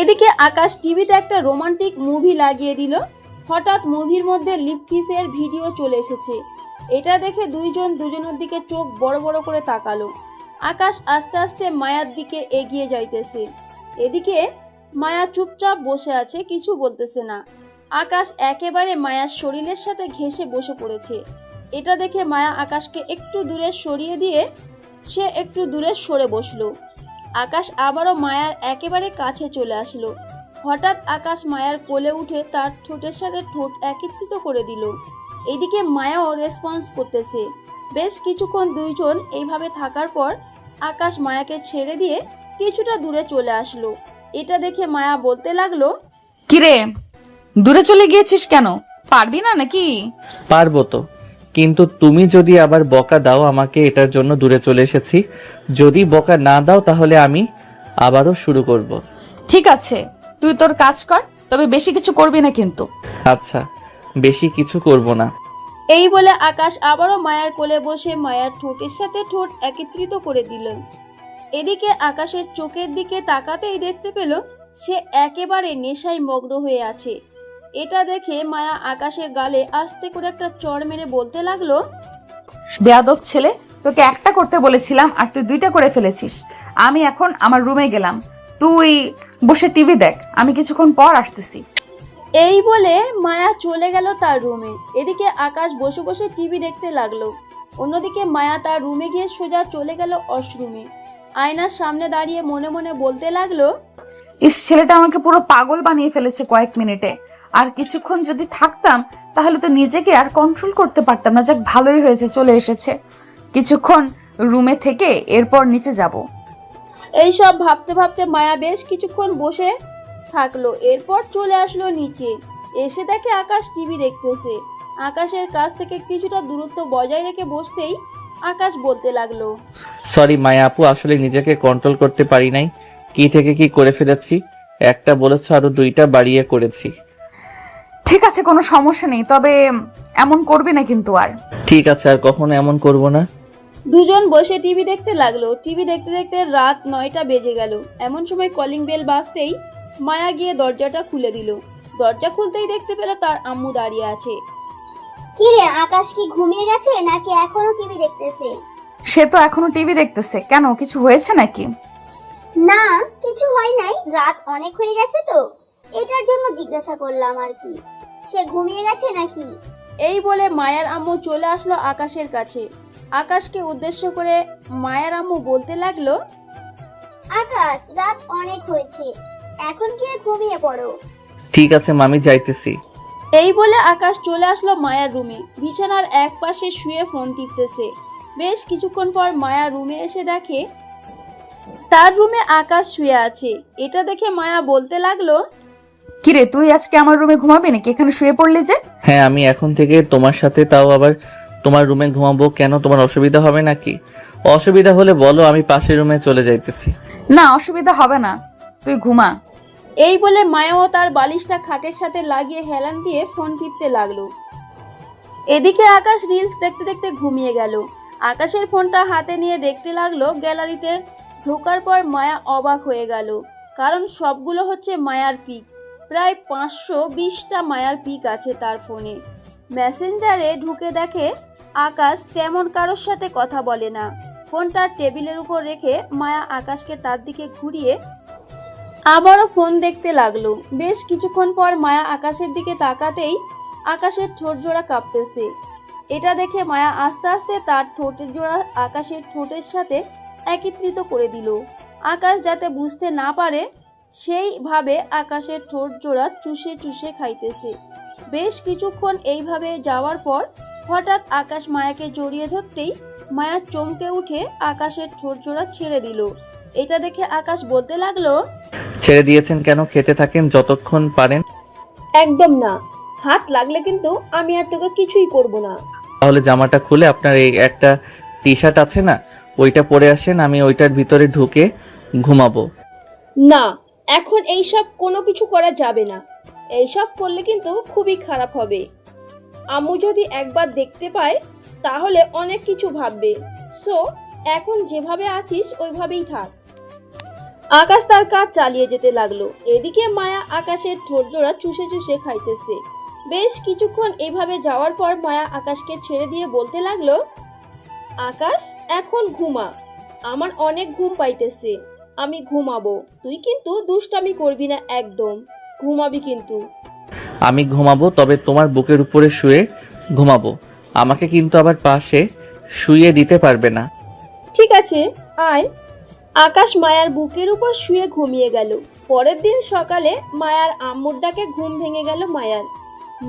এদিকে আকাশ টিভিতে একটা রোমান্টিক মুভি লাগিয়ে দিল। হঠাৎ মুভির মধ্যে লিপ কিসের ভিডিও চলে এসেছে। এটা দেখে দুইজন দুজনের দিকে চোখ বড় বড় করে তাকালো। আকাশ আস্তে আস্তে মায়ার দিকে এগিয়ে যাইতেছে। এদিকে মায়া চুপচাপ বসে আছে, কিছু বলতেছে না। আকাশ একেবারে মায়ার শরীরের সাথে ঘেঁষে বসে পড়েছে। এটা দেখে মায়া আকাশকে একটু দূরে সরিয়ে দিয়ে সে একটু দূরে সরে বসলো। আকাশ আবারও মায়ার একেবারে কাছে চলে আসলো। হঠাৎ আকাশ মায়ার কোলে উঠে তার ঠোঁটের সাথে ঠোঁট একত্রিত করে দিল। এইদিকে মায়াও রেসপন্স করতেছে। বেশ কিছুক্ষণ দুইজন এইভাবে থাকার পর আকাশ মায়াকে ছেড়ে দিয়ে কিছুটা দূরে চলে আসলো। এটা দেখে মায়া বলতে লাগলো, কিরে, দূরে চলে গিয়েছিস কেন? পারবি না নাকি? পারবো তো, কিন্তু তুমি যদি আবার বকা দাও আমাকে এটার জন্য দূরে চলে এসেছি। যদি বকা না দাও তাহলে আমি আবারও শুরু করব। ঠিক আছে, তুই তোর কাজ কর, তবে বেশি কিছু করবি না কিন্তু। আচ্ছা, বেশি কিছু করব না। এই বলে আকাশ আবারও মায়ার কোলে বসে মায়ার ঠোঁটের সাথে ঠোঁট একত্রিত করে দিল। এদিকে আকাশের চোখের দিকে তাকাতেই দেখতে পেল সে একেবারে নেশায় মগ্ন হয়ে আছে। এটা দেখে মায়া আকাশের গালে আস্তে করে একটা চড় মেরে বলতে লাগলো, বেয়াদব ছেলে, তোকে একটা করতে বলেছিলাম আর তুই দুইটা করে ফেলেছিস। আমি এখন আমার রুমে গেলাম, তুই বসে টিভি দেখ, আমি কিছুক্ষণ পর আসতেছি। এই বলে মায়া চলে গেল তার রুমে। এদিকে আকাশ বসে বসে টিভি দেখতে লাগলো। অন্যদিকে মায়া তার রুমে গিয়ে সোজা চলে গেল ওয়াশরুমে। আয়নার সামনে দাঁড়িয়ে মনে মনে বলতে লাগলো, ইস, ছেলেটা আমাকে পুরো পাগল বানিয়ে ফেলেছে কয়েক মিনিটে। আর কিছুক্ষণ যদি থাকতাম তাহলে তো নিজেকে আর কন্ট্রোল করতে পারতাম না। যাক, ভালোই হয়েছে চলে এসেছে। কিছুক্ষণ রুমে থেকে এরপর নিচে যাব। এইসব ভাবতে ভাবতে মায়া বেশ কিছুক্ষণ বসে থাকলো। এরপর চলে আসলো নিচে। এসে দেখে আকাশ টিভি দেখতেছে। আকাশের কাছ থেকে কিছুটা দূরত্ব বজায় রেখে বসতেই আকাশ বলতে লাগলো, সরি মায়া আপু, আসলে নিজেকে কন্ট্রোল করতে পারি নাই। কি থেকে কি করে ফেলেছি। একটা বলেছ আরো দুইটা বাড়িয়ে করেছি। ঠিক আছে, কোনো সমস্যা নেই, তবে এমন করবি না কিন্তু আর। ঠিক আছে, আর কখনো এমন করব না। দুজন বসে টিভি দেখতে লাগলো। টিভি দেখতে দেখতে রাত 9টা বেজে গেল। এমন সময় কলিং বেল বাজতেই মায়া গিয়ে দরজাটা খুলে দিল। দরজা খুলতেই দেখতে পেল তার আম্মু দাঁড়িয়ে আছে। কি রে, আকাশ কি ঘুমিয়ে গেছে নাকি এখনো টিভি দেখতেছে? সে তো এখনো টিভি দেখতেছে। কেন, কিছু হয়েছে নাকি? না, কিছু হয় নাই, রাত অনেক হয়ে গেছে তো, এটার জন্য জিজ্ঞাসা করলাম আর কি। সে ঘুমিয়ে গেছে নাকি? এই বলে মায়ার আম্মু চলে আসলো আকাশের কাছে। আকাশকে উদ্দেশ্য করে মায়ার আম্মু বলতে লাগলো, আকাশ, রাত অনেক হয়েছে, এখন গিয়ে ঘুমিয়ে পড়ো। ঠিক আছে মামি, যাইতেছি। এই বলে আকাশ চলে আসলো মায়ার রুমে। বিছানার এক পাশে শুয়ে ফোন টিপতেছে। বেশ কিছুক্ষণ পর মায়া রুমে এসে দেখে তার রুমে আকাশ শুয়ে আছে। এটা দেখে মায়া বলতে লাগলো, কিরে, তুই আজকে আমার রুমে ঘুমাবি নাকি? এখানে শুয়ে পড়লি যে? হ্যাঁ, আমি এখন থেকে তোমার সাথে, তাও আবার তোমার রুমে ঘুমাবো। কেন, তোমার অসুবিধা হবে নাকি? অসুবিধা হলে বলো, আমি পাশের রুমে চলে যাইতেছি। না, অসুবিধা হবে না, তুই ঘুমা। এই বলে মায়াও তার বালিশটা খাটের সাথে লাগিয়ে হেলান দিয়ে ফোন টিপতে লাগলো। এদিকে আকাশ রিলস দেখতে দেখতে ঘুমিয়ে গেল। আকাশের ফোনটা হাতে নিয়ে দেখতে লাগলো। গ্যালারিতে ঢোকার পর মায়া অবাক হয়ে গেল, কারণ সবগুলো হচ্ছে মায়ার পিক। প্রায় 520টা মায়ার পিক আছে তার ফোনে। মেসেঞ্জারে ঢুকে দেখে আকাশ তেমন কারোর সাথে কথা বলে না। ফোনটা টেবিলের উপর রেখে মায়া আকাশকে তার দিকে ঘুরিয়ে আবারও ফোন দেখতে লাগলো। বেশ কিছুক্ষণ পর মায়া আকাশের দিকে তাকাতেই আকাশের ঠোঁট জোড়া কাঁপতেছে। এটা দেখে মায়া আস্তে আস্তে তার ঠোঁটের জোড়া আকাশের ঠোঁটের সাথে একত্রিত করে দিল। আকাশ যাতে বুঝতে না পারে সেইভাবে আকাশের ঠোঁট জোড়া চুষে চুষে খাইতেছে। বেশ কিছুক্ষণ এইভাবে যাওয়ার পর হঠাৎ আকাশ মায়াকে জড়িয়ে ধরতেই মায়া চমকে উঠে আকাশের ঠোঁট জোড়া ছেড়ে দিল। এটা দেখে আকাশ বলতে লাগলো, ছেড়ে দিয়েছেন কেন? খেতে থাকেন যতক্ষণ পারেন। একদম না, হাত লাগলে কিন্তু আমি আর তোকে কিছুই করব না। তাহলে জামাটা খুলে আপনার এই একটা টি শার্ট আছে না, ওইটা পরে আসেন, আমি ওইটার ভিতরে ঢুকে ঘুমাবো। না, এখন এইসব কোনো কিছু করা যাবে না। এইসব করলে কিন্তু খুবই খারাপ হবে। আম্মু যদি একবার দেখতে পায় তাহলে অনেক কিছু ভাববে। সো এখন যেভাবে আছিস ওইভাবেই থাক। আকাশ তার কাজ চালিয়ে যেতে লাগলো। এদিকে মায়া আকাশের ঠোঁট জোড়া চুষে চুষে খাইতেছে। বেশ কিছুক্ষণ এভাবে যাওয়ার পর মায়া আকাশকে ছেড়ে দিয়ে বলতে লাগলো, আকাশ এখন ঘুমা, আমার অনেক ঘুম পাইতেছে, আমি ঘুমাবো। তুই কিন্তু দুষ্টামি করবি না, একদম ঘুমাবি কিন্তু। আমি ঘুমাবো, তবে তোমার বুকের উপরে শুয়ে ঘুমাবো। আমাকে কিন্তু আবার পাশে শুয়ে দিতে পারবে না। ঠিক আছে, আয়। আকাশ মায়ার বুকের উপর শুয়ে ঘুমিয়ে গেল। পরের দিন সকালে মায়ার আম্মুর ডাকে ঘুম ভেঙে গেল মায়ার।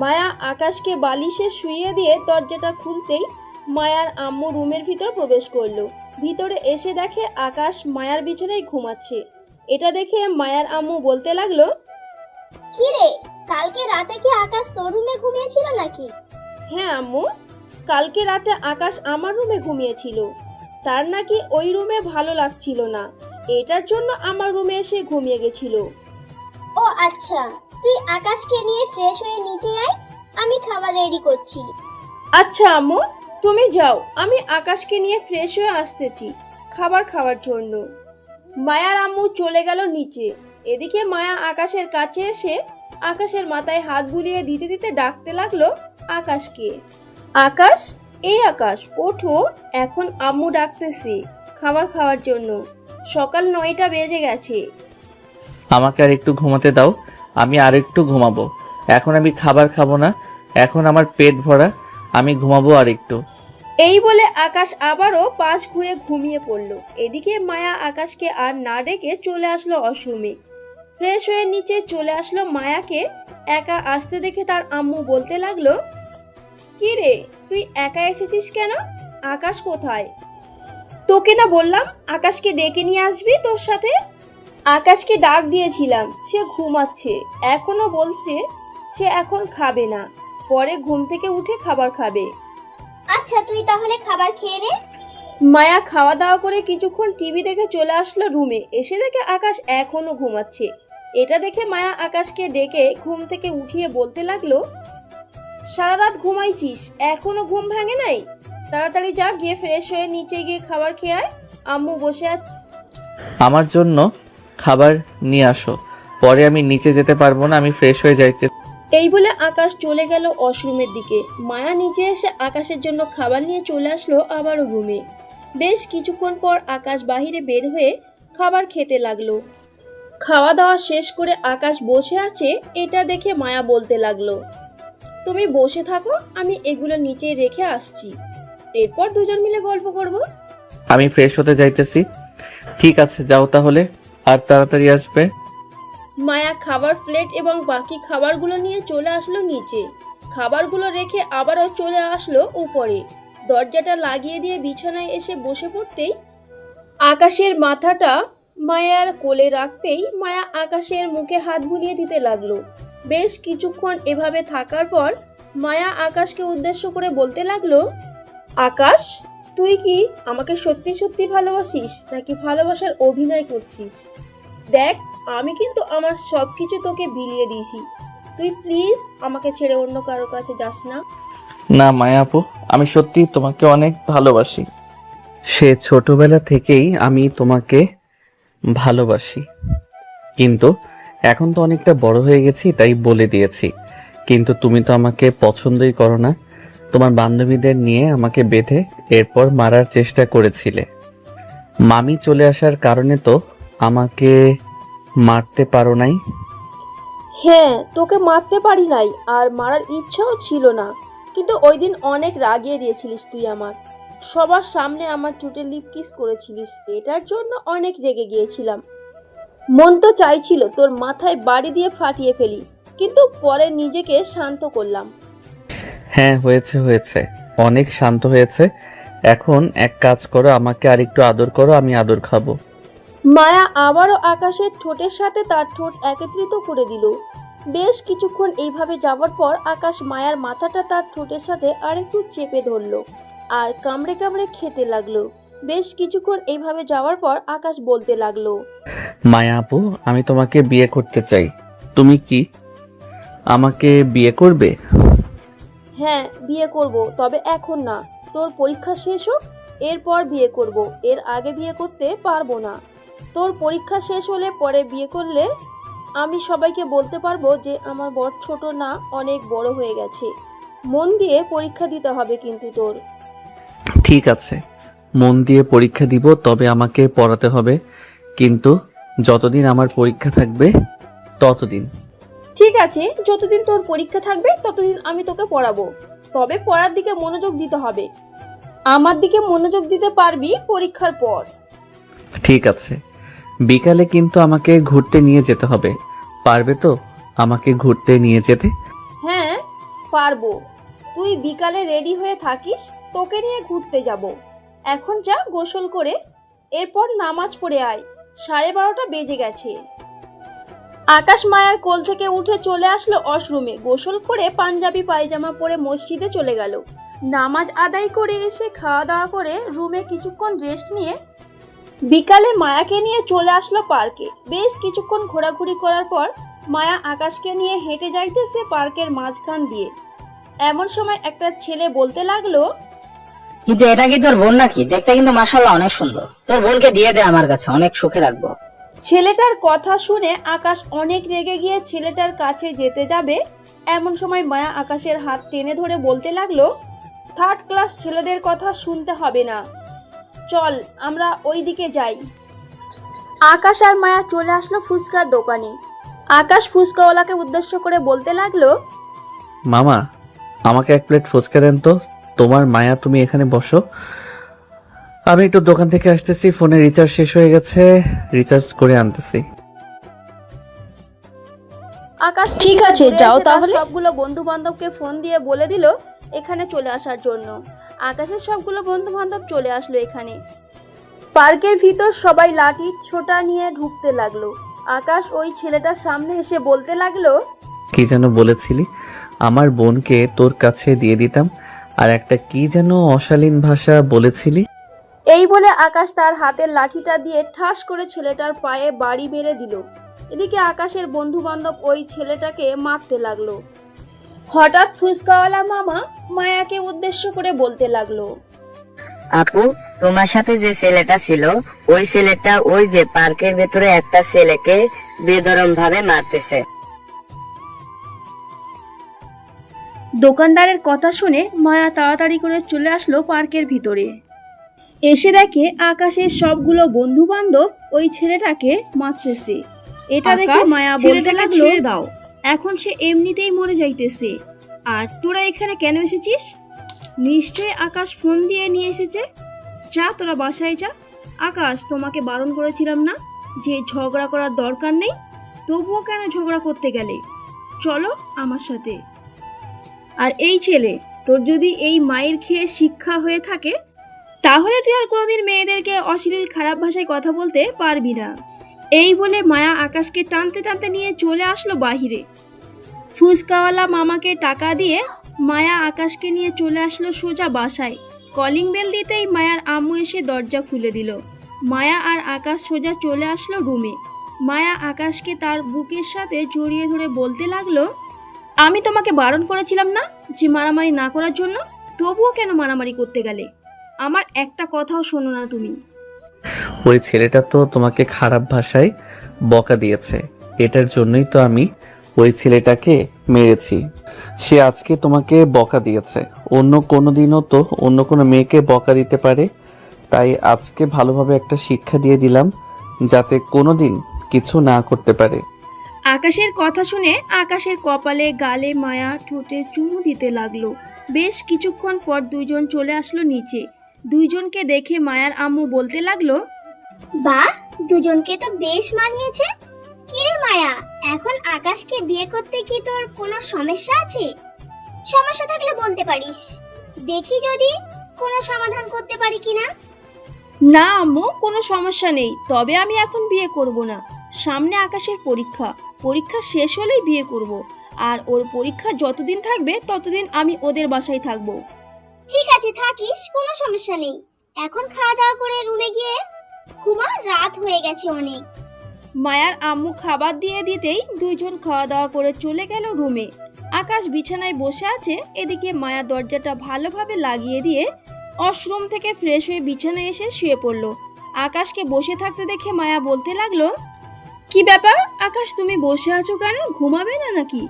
মায়া আকাশকে বালিশে শুইয়ে দিয়ে দরজাটা খুলতেই মায়ার আম্মু রুমের ভিতর প্রবেশ করলো। ভিতরে এসে দেখে আকাশ মায়ার বিছানায় ঘুমাচ্ছে। এটা দেখে মায়ার আম্মু বলতে লাগলো, কি রে, কালকে রাতে কি আকাশ তোর রুমে ঘুমিয়েছিল নাকি? হ্যাঁ আম্মু, কালকে রাতে আকাশ আমার রুমে ঘুমিয়েছিল। তার নাকি ওই রুমে ভালো লাগছিল না, এটার জন্য আমার রুমে এসে ঘুমিয়ে গেছিল। ও আচ্ছা, তুই আকাশকে নিয়ে ফ্রেশ হয়ে নিচে আয়, আমি খাবার রেডি করছি। আচ্ছা আম্মু, তুমি যাও, আমি আকাশকে নিয়ে ফ্রেশ হয়ে আসতেছি খাবার খাওয়ার জন্য। মায়ার আম্মু চলে গেল নিচে। এদিকে মায়া আকাশের কাছে এসে আকাশের মাথায় হাত বুলিয়ে দিতে দিতে ডাকতে লাগলো আকাশকে। আকাশ, এই আকাশ, ওঠো, এখন আম্মু ডাকতেছি খাবার খাওয়ার জন্য। সকাল 9টা বেজে গেছে। আমাকে আর একটু ঘুমাতে দাও, আমি আর একটু ঘুমাবো। এখন আমি খাবার খাবো না, এখন আমার পেট ভরা, আমি ঘুমাবো আর একটু। এই বলে আকাশ আবারও পাশ ঘুরে ঘুমিয়ে পড়ল। এদিকে মায়া আকাশকে আর না ডেকে চলে আসলো ওয়াশরুমে। ফ্রেশ হয়ে নিচে চলে আসলো। মায়াকে একা আসতে দেখে তার আম্মু বলতে লাগলো, কি রে, তুই একা এসেছিস কেন? আকাশ কোথায়? তোকে না বললাম আকাশকে ডেকে নিয়ে আসবি তোর সাথে? আকাশকে ডাক দিয়েছিলাম, সে ঘুমাচ্ছে, এখনো বলছে সে এখন খাবে না, পরে ঘুম থেকে উঠে খাবার খাবে। আচ্ছা, তুই তাহলে খাবার খেয়ে নে। মায়া খাওয়া দাওয়া করে কিছুক্ষণ টিভি দেখে চলে আসলো রুমে। এসে দেখে আকাশ এখনো ঘুমাচ্ছে। এটা দেখে মায়া আকাশকে ডেকে ঘুম থেকে উঠিয়ে বলতে লাগলো, সারা রাত ঘুমাইছিস, এখনো ঘুম ভাঙে নাই? তাড়াতাড়ি যা, গিয়ে ফ্রেশ হয়ে নিচে গিয়ে খাবার খেয়ে আয়, আম্মু বসে আছে। আমার জন্য খাবার নিয়ে আসো, পরে আমি নিচে যেতে পারবো না, আমি ফ্রেশ হয়ে যাইতে। এই বলে আকাশ চলে গেল ওয়াশরুমের দিকে। মায়া নিচে এসে আকাশের জন্য খাবার নিয়ে চলে আসলো আবারও রুমে। বেশ কিছুক্ষণ পর আকাশ বাহিরে বের হয়ে খাবার খেতে লাগলো। খাওয়া দাওয়া শেষ করে আকাশ বসে আছে। এটা দেখে মায়া বলতে লাগলো, তুমি বসে থাকো, আমি এগুলো নিচে রেখে আসছি, এরপর দুজন মিলে গল্প করব। আমি ফ্রেশ হতে যাইতেছি। ঠিক আছে, যাও তাহলে, আর তাড়াতাড়ি আসবে। মায়া খাবার প্লেট এবং বাকি খাবারগুলো নিয়ে চলে আসলো নিচে। খাবারগুলো রেখে আবারও চলে আসলো উপরে। দরজাটা লাগিয়ে দিয়ে বিছানায় এসে বসে পড়তেই আকাশের মাথাটা মায়ার কোলে রাখতেই মায়া আকাশের মুখে হাত বুলিয়ে দিতে লাগলো। বেশ কিছুক্ষণ এভাবে থাকার পর মায়া আকাশকে উদ্দেশ্য করে বলতে লাগলো, আকাশ, তুই কি আমাকে সত্যি সত্যি ভালোবাসিস নাকি ভালোবাসার অভিনয় করছিস? দেখ, আমি কিন্তু আমার সব কিছু তোকে বিলিয়ে দিয়েছি, তুই প্লিজ আমাকে ছেড়ে অন্য কারো কাছে যাস না। না মায়া আপু, আমি সত্যি তোমাকে অনেক ভালোবাসি। সে ছোটবেলা থেকেই আমি তোমাকে ভালোবাসি, কিন্তু এখন তো অনেকটা বড় হয়ে গেছি, তাই বলে দিয়েছি। কিন্তু তুমি তো আমাকে পছন্দই করো না। তোমার বান্ধবীদের নিয়ে আমাকে বেঁধে এরপর মারার চেষ্টা করেছিলে। মামি চলে আসার কারণে তো আমাকে মারতে পারো নাই। হ্যাঁ, তোকে মারতে পারি নাই, আর মারার ইচ্ছাও ছিল না, কিন্তু ওই দিন অনেক রাগিয়ে দিয়েছিলিস তুই আমার। সবার সামনে আমার ঠোঁটে লিপ কিস করেছিলিস, এটার জন্য অনেক রেগে গিয়েছিলাম। মন তো চাইছিল তোর মাথায় বাড়ি দিয়ে ফাটিয়ে ফেলি, কিন্তু পরে নিজেকে শান্ত করলাম। হ্যাঁ, হয়েছে হয়েছে, অনেক শান্ত হয়েছে। এখন এক কাজ করো, আমাকে আর একটু আদর করো, আমি আদর খাবো। মায়া আবারও আকাশের ঠোঁটের সাথে তার ঠোঁট একত্রিত করে দিল। বেশ কিছুক্ষণ এইভাবে যাওয়ার পর আকাশ মায়ার মাথাটা তার ঠোঁটের সাথে আরেকটু চেপে ধরলো আর কামড়ে কামড়ে খেতে লাগলো। বেশ কিছুক্ষণ এইভাবে যাওয়ার পর আকাশ বলতে লাগলো, মায়া আপু, আমি তোমাকে বিয়ে করতে চাই। তুমি কি আমাকে বিয়ে করবে? হ্যাঁ বিয়ে করব, তবে এখন না, তোর পরীক্ষা শেষ হোক এরপর বিয়ে করব, এর আগে বিয়ে করতে পারবো না। তোর পরীক্ষা শেষ হলে পরে বিয়ে করলে আমি সবাইকে বলতে পারবো যে আমার বর ছোট না, অনেক বড় হয়ে গেছে। মন দিয়ে পরীক্ষা দিতে হবে কিন্তু তোর। ঠিক আছে, মন দিয়ে পরীক্ষা দিব, তবে আমাকে পড়াতে হবে, কিন্তু যতদিন আমার পরীক্ষা থাকবে ততদিন। ঠিক আছে, যতদিন তোর পরীক্ষা থাকবে ততদিন আমি তোকে পড়াবো, তবে পড়ার দিকে মনোযোগ দিতে হবে। আমার দিকে মনোযোগ দিতে পারবি পরীক্ষার পর। ঠিক আছে, বিকালে কিন্তু আমাকে ঘুরতে নিয়ে যেতে হবে। পারবে তো আমাকে ঘুরতে নিয়ে যেতে? হ্যাঁ পারবো, তুই বিকালে রেডি হয়ে থাকিস, তোকে নিয়ে ঘুরতে যাব। এখন যা গোসল করে এরপর নামাজ পড়ে আয়, 12:30 বেজে গেছে। আকাশ মায়ার কোল থেকে উঠে চলে আসলো ওয়াশরুমে। গোসল করে পাঞ্জাবি পায়জামা পরে মসজিদে চলে গেল। নামাজ আদায় করে এসে খাওয়া দাওয়া করে রুমে কিছুক্ষণ রেস্ট নিয়ে বিকালে মায়াকে নিয়ে চলে আসলো পার্কে। বেশ কিছুক্ষণ ঘোরাঘুরি করার পর মায়া আকাশকে নিয়ে হেঁটে যাইতেছে পার্কের মাঝখান দিয়ে। এমন সময় একটা ছেলে বলতে লাগলো, কিন্তু এটা কি তোর বোন নাকি? দেখতে কিন্তু মাশাআল্লাহ অনেক সুন্দর। তোর বোনকে দিয়ে দে আমার কাছে, অনেক সুখে রাখবো। ছেলেটার কথা শুনে আকাশ অনেক রেগে গিয়ে ছেলেটার কাছে যেতে যাবে। এমন সময় মায়া আকাশের হাত টেনে ধরে বলতে লাগলো, 3rd ক্লাস ছেলেদের কথা শুনতে হবে না, চল আমরা ওই দিকে যাই। আকাশ আর মায়া চলে আসলো ফুচকার দোকানে। আকাশ ফুচকাওয়ালাকে উদ্দেশ্য করে বলতে লাগলো, মামা, আমাকে 1 প্লেট ফুচকা দেন তো। তোমার মায়া, তুমি এখানে বসো, আমি একটু দোকান থেকে আসতেছি, ফোনে রিচার্জ শেষ হয়ে গেছে, রিচার্জ করে আনতেছি। আকাশ ঠিক আছে যাও তাহলে। সবগুলো বন্ধু বান্ধবকে ফোন দিয়ে বলে দিল এখানে চলে আসার জন্য। আকাশের সবগুলো বন্ধু বান্ধব চলে আসলো এখানে। পার্কের ভিতর সবাই লাঠি ছোটা নিয়ে ঢুকতে লাগলো। আকাশ ওই ছেলেটার সামনে এসে বলতে লাগলো, কি যেন বলেছিলি? আমার বোনকে তোর কাছে দিয়ে দিতাম, আর একটা কি যেন অশালীন ভাষা বলেছিলি। এই বলে আকাশ তার হাতের লাঠিটা দিয়ে ঠাস করে ছেলেটার পায়ে বাড়ি মেরে দিল। এদিকে আকাশের বন্ধু বান্ধব ওই ছেলেটাকে মারতে লাগলো। হঠাৎ ফুচকাওয়ালা মামা মায়াকে উদ্দেশ্য করে বলতে লাগলো, আপু, তোমার সাথে যে ছেলেটা ছিল ওই ছেলেটা ওই যে পার্কের ভেতরে একটা ছেলেকে বেদরম ভাবে মারতেছে। দোকানদারের কথা শুনে মায়া তাড়াতাড়ি করে চলে আসলো পার্কের ভিতরে। এসে দেখে আকাশের সবগুলো বন্ধু বান্ধব ওই ছেলেটাকে মারতেছে। এটা দেখে মায়া বলতে লাগলো, ছেড়ে দাও, এখন সে এমনিতেই মরে যাইতেছে, আর তোরা এখানে কেন এসেছিস? নিশ্চয়ই আকাশ ফোন দিয়ে নিয়ে এসেছে, যা তোরা বাসায় যা। আকাশ, তোমাকে বারণ করেছিলাম না যে ঝগড়া করার দরকার নেই? তবুও কেন ঝগড়া করতে গেলে? চলো আমার সাথে। আর এই ছেলে, তোর যদি এই মায়ের খেয়ে শিক্ষা হয়ে থাকে তাহলে তুই আর কোনোদিন মেয়েদেরকে অশ্লীল খারাপ ভাষায় কথা বলতে পারবি না। এই বলে মায়া আকাশকে টানতে টানতে নিয়ে চলে আসলো বাহিরে। ফুচকাওয়ালা মামাকে টাকা দিয়ে মায়া আকাশকে নিয়ে চলে আসলো সোজা বাসায়। কলিং বেল দিতেই মায়ার আম্মু এসে দরজা খুলে দিল। মায়া আর আকাশ সোজা চলে আসলো রুমে। মায়া আকাশকে তার বুকের সাথে জড়িয়ে ধরে বলতে লাগলো, আমি তোমাকে বারণ করেছিলাম না যে মারামারি না করার জন্য? তবুও কেন মারামারি করতে গেলে? আমার একটা কথাও শোনো না তুমি। ওই ছেলেটা তো তোমাকে খারাপ ভাষায় বকা দিয়েছে, এটার জন্যই তো আমি ওই ছেলেটাকে মেরেছি। সে আজকে তোমাকে বকা দিয়েছে, অন্য কোনো দিনও তো অন্য কোনো মেয়েকে বকা দিতে পারে, তাই আজকে ভালোভাবে একটা শিক্ষা দিয়ে দিলাম যাতে কোনো দিন কিছু না করতে পারে। আকাশের কথা শুনে আকাশের কপালে গালে মায়া ঠোঁটে চুমু দিতে লাগলো। বেশ কিছুক্ষণ পর দুইজন চলে আসলো নিচে। দুইজনকে দেখে মায়ার আম্মু বলতে লাগলো, বাহ, দুজনকে তো বেশ মানিয়েছে। কিরে মায়া, এখন আকাশকে বিয়ে করতে কি তোর কোনো সমস্যা আছে? সমস্যা থাকলে বলতে পারিস, দেখি যদি কোনো সমাধান করতে পারি কিনা। না আম্মু, কোনো সমস্যা নেই, তবে আমি এখন বিয়ে করব না। সামনে আকাশের পরীক্ষা শেষ হলেই বিয়ে করব। আর ওর পরীক্ষা যতদিন থাকবে ততদিন আমি ওদের বাসায় থাকবো। ঠিক আছে, থাকিস, কোনো সমস্যা নেই। এখন খাওয়া দাওয়া করে রুমে গিয়ে ঘুমা, রাত হয়ে গেছে অনেক। মায়ার আম্মু খাবার দিয়ে দিতেই দুইজন খাওয়া দাওয়া করে চলে গেল রুমে। আকাশ বিছানায় বসে আছে, এদিকে মায়া দরজাটা ভালোভাবে লাগিয়ে দিয়ে ওয়াশরুম থেকে ফ্রেশ হয়ে বিছানায় এসে শুয়ে পড়ল। আকাশকে বসে থাকতে দেখে মায়া বলতে লাগলো, কি ব্যাপার আকাশ, তুমি বসে আছো কেন? ঘুমাবে না নাকি?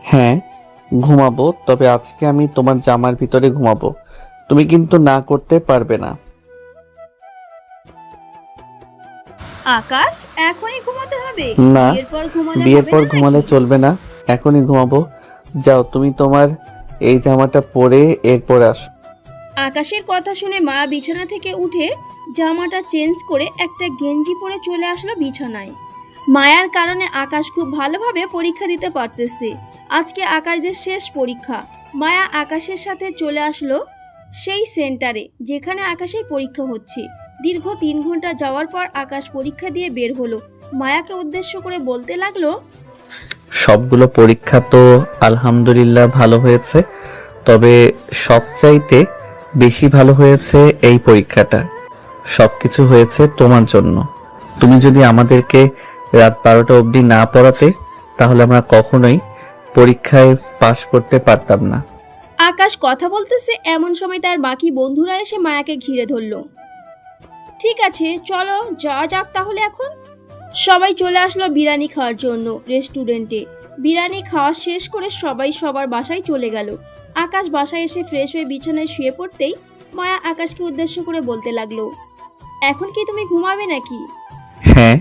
হ্যাঁ ঘুমাবো, তবে আজকে আমি তোমার জামার ভিতরে ঘুমাবো। তুমি কিন্তু না করতে পারবে না। আকাশ, এখনই ঘুমাতে হবে? না, বিয়ের পর ঘুমালে চলবে না, এখনই ঘুমাবো। যাও, তুমি তোমার এই জামাটা পরে এরপর আসো। আকাশের কথা শুনে মা বিছানা থেকে উঠে জামাটা চেঞ্জ করে একটা গেঞ্জি পরে চলে আসলো বিছানায়। মায়ার কারণে আকাশ খুব ভালোভাবে পরীক্ষা দিতে পারতেছে। আজকে আকাশদের শেষ পরীক্ষা। মায়া আকাশের সাথে চলে আসলো সেই সেন্টারে যেখানে আকাশের পরীক্ষা হচ্ছে। দীর্ঘ 3 ঘন্টা যাওয়ার পর আকাশ পরীক্ষা দিয়ে বের হলো। মায়াকে উদ্দেশ্য করে বলতে লাগলো, সবগুলো পরীক্ষা তো আলহামদুলিল্লাহ ভালো হয়েছে, তবে সবচাইতে বেশি ভালো হয়েছে এই পরীক্ষাটা। সবকিছু হয়েছে তোমার জন্য। তুমি যদি আমাদেরকে রাত 12টা অবধি না পড়াতে, তাহলে আমরা কখনোই পরীক্ষায় পাশ করতে পারতাম না। আকাশ কথা বলতেছে এমন সময় তার বাকি বন্ধুরা এসে মায়াকে ঘিরে ধরলো। ঠিক আছে, চলো যাওয়া যাক তাহলে। এখন সবাই চলে আসলো বিরিয়ানি খাওয়ার জন্য রেস্টুরেন্টে। বিরিয়ানি খাওয়া শেষ করে সবাই সবার বাসায় চলে গেল। আকাশ বাসায় এসে ফ্রেশ হয়ে বিছানায় শুয়ে পড়তেই মায়া আকাশকে উদ্দেশ্য করে বলতে লাগলো, এখন কি তুমি ঘুমাবে নাকি? হ্যাঁ,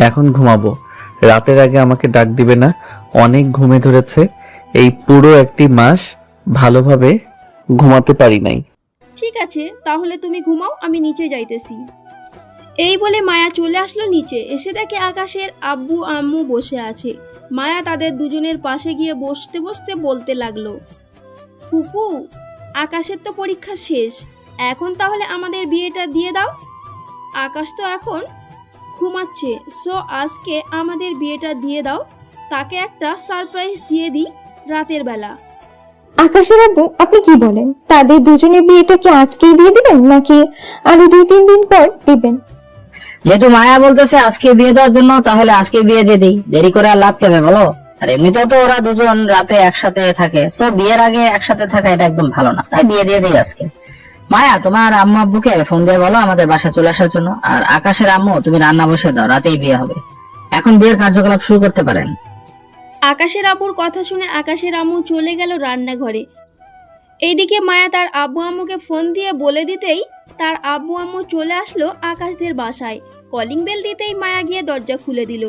এখন ঘুমাবো। রাতের আগে আমাকে ডাক দিবে না, অনেক ঘুমে ধরেছে। এই পুরো 1 মাস ভালোভাবে ঘুমাতে পারি নাই। ঠিক আছে, তাহলে তুমি ঘুমাও, আমি নিচে যাইতেছি। এই বলে মায়া চলে আসলো নিচে। এসে দেখে আকাশের আব্বু আম্মু বসে আছে। মায়া তাদের দুজনের পাশে গিয়ে বসতে বসতে বলতে লাগলো, ফুপু, আকাশের তো পরীক্ষা শেষ, এখন তাহলে আমাদের বিয়েটা দিয়ে দাও। আকাশ তো এখন ঘুমাচ্ছে, সো আজকে আমাদের বিয়েটা দিয়ে দাও। তাকে একটা সারপ্রাইজ দিয়ে দিই রাতের বেলা। আকাশের আব্বু, আপনি কি বলেন? তাদের দুজনের বিয়েটা কি আজকেই দিয়ে দিবেন নাকি আরো 2-3 দিন পর দিবেন? যেহেতু মায়া বলতেছে আজকে বিয়ে দেওয়ার জন্য, তাহলে আজকে বিয়ে দিয়ে দিই। দেরি করে আর লাভ কেবে বলো? আর এমনিতেও তো ওরা দুজন রাতে একসাথে থাকে, সো বিয়ের আগে একসাথে থাকা এটা একদম ভালো না, তাই বিয়ে দিয়ে দিই আজকে। মায়া, তোমার আম্মু আব্বুকে ফোন দিয়ে বলো আমাদের বাসায় চলে আসার জন্য। আর আকাশের আম্মু, তুমি রান্না বসে দাও, রাতেই বিয়ে হবে। এখন বিয়ের কার্যকলাপ শুরু করতে পারেন। আকাশের আব্বুর কথা শুনে আকাশের আম্মু চলে গেল রান্নাঘরে। এইদিকে মায়া তার আব্বু আম্মুকে ফোন দিয়ে বলে দিতেই তার আব্বু আম্মু চলে আসলো আকাশদের বাসায়। কলিং বেল দিতেই মায়া গিয়ে দরজা খুলে দিল।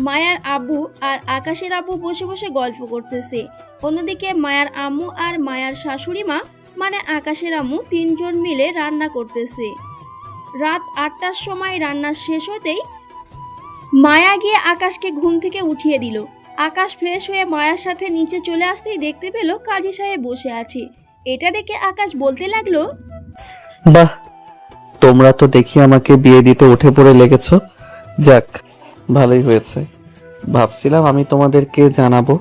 মায়ার আব্বু আর আকাশের আব্বু বসে বসে গল্প করতেছে। অন্যদিকে মায়ার আম্মু আর মায়ার শাশুড়ি মা মানে আকাশের আম্মু 3 জন মিলে রান্না করতেছে। রাত 8টার সময় রান্না শেষ হতেই মায়া গিয়ে আকাশকে ঘুম থেকে উঠিয়ে দিল। আকাশ ফ্রেশ হয়ে মায়ার সাথে নিচে চলে আসতেই দেখতে পেল কাজী সাহেব বসে আছে। এটা দেখে আকাশ বলতে লাগলো, বাহ, তোমরা তো দেখি আমাকে বিয়ে দিতে উঠে পড়ে লেগেছো। যাক, ভালোই হয়েছে। ভাবছিলাম আমি তোমাদেরকে জানাবো,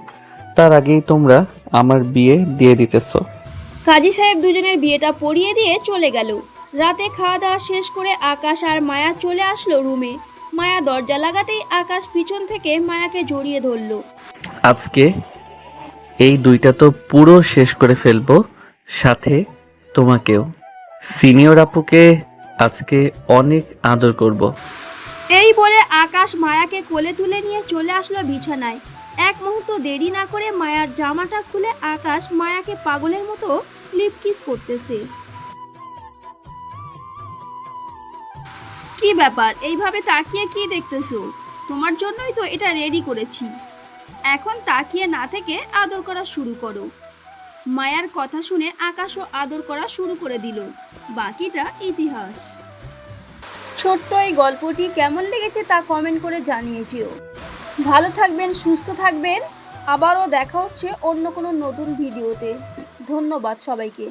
তার আগেই তোমরা আমার বিয়ে দিয়ে দিতেছো। কাজী সাহেব দুজনের বিয়েটা পড়িয়ে দিয়ে চলে গেল। রাতে খাওয়া দাওয়া শেষ করে আকাশ আর মায়া চলে আসলো রুমে। মায়া দরজা লাগাতেই আকাশ পিছন থেকে মায়াকে জড়িয়ে ধরলো। আজকে এই 2টা তো পুরো শেষ করে ফেলবো, সাথে তোমাকেও। সিনিয়র আপুকে আজকে অনেক আদর করব। এই বলে আকাশ মায়াকে কোলে তুলে নিয়ে চলে আসলো বিছানায়। এক মুহূর্ত দেরি না করে মায়ার জামাটা খুলে আকাশ মায়াকে পাগলের মতো লিপ কিস করতেছে। কি ব্যাপার, এইভাবে তাকিয়ে কি দেখতেছো? তোমার জন্যই তো এটা রেডি করেছি। এখন তাকিয়ে না থেকে আদর করা শুরু করো। মায়ার কথা শুনে আকাশও আদর করা শুরু করে দিল। বাকিটা ইতিহাস। ছোট্ট এই গল্পটি কেমন লেগেছে তা কমেন্ট করে জানিয়েছিও। ভালো থাকবেন, সুস্থ থাকবেন। আবারও দেখা হচ্ছে অন্য কোনো নতুন ভিডিওতে। ধন্যবাদ সবাইকে।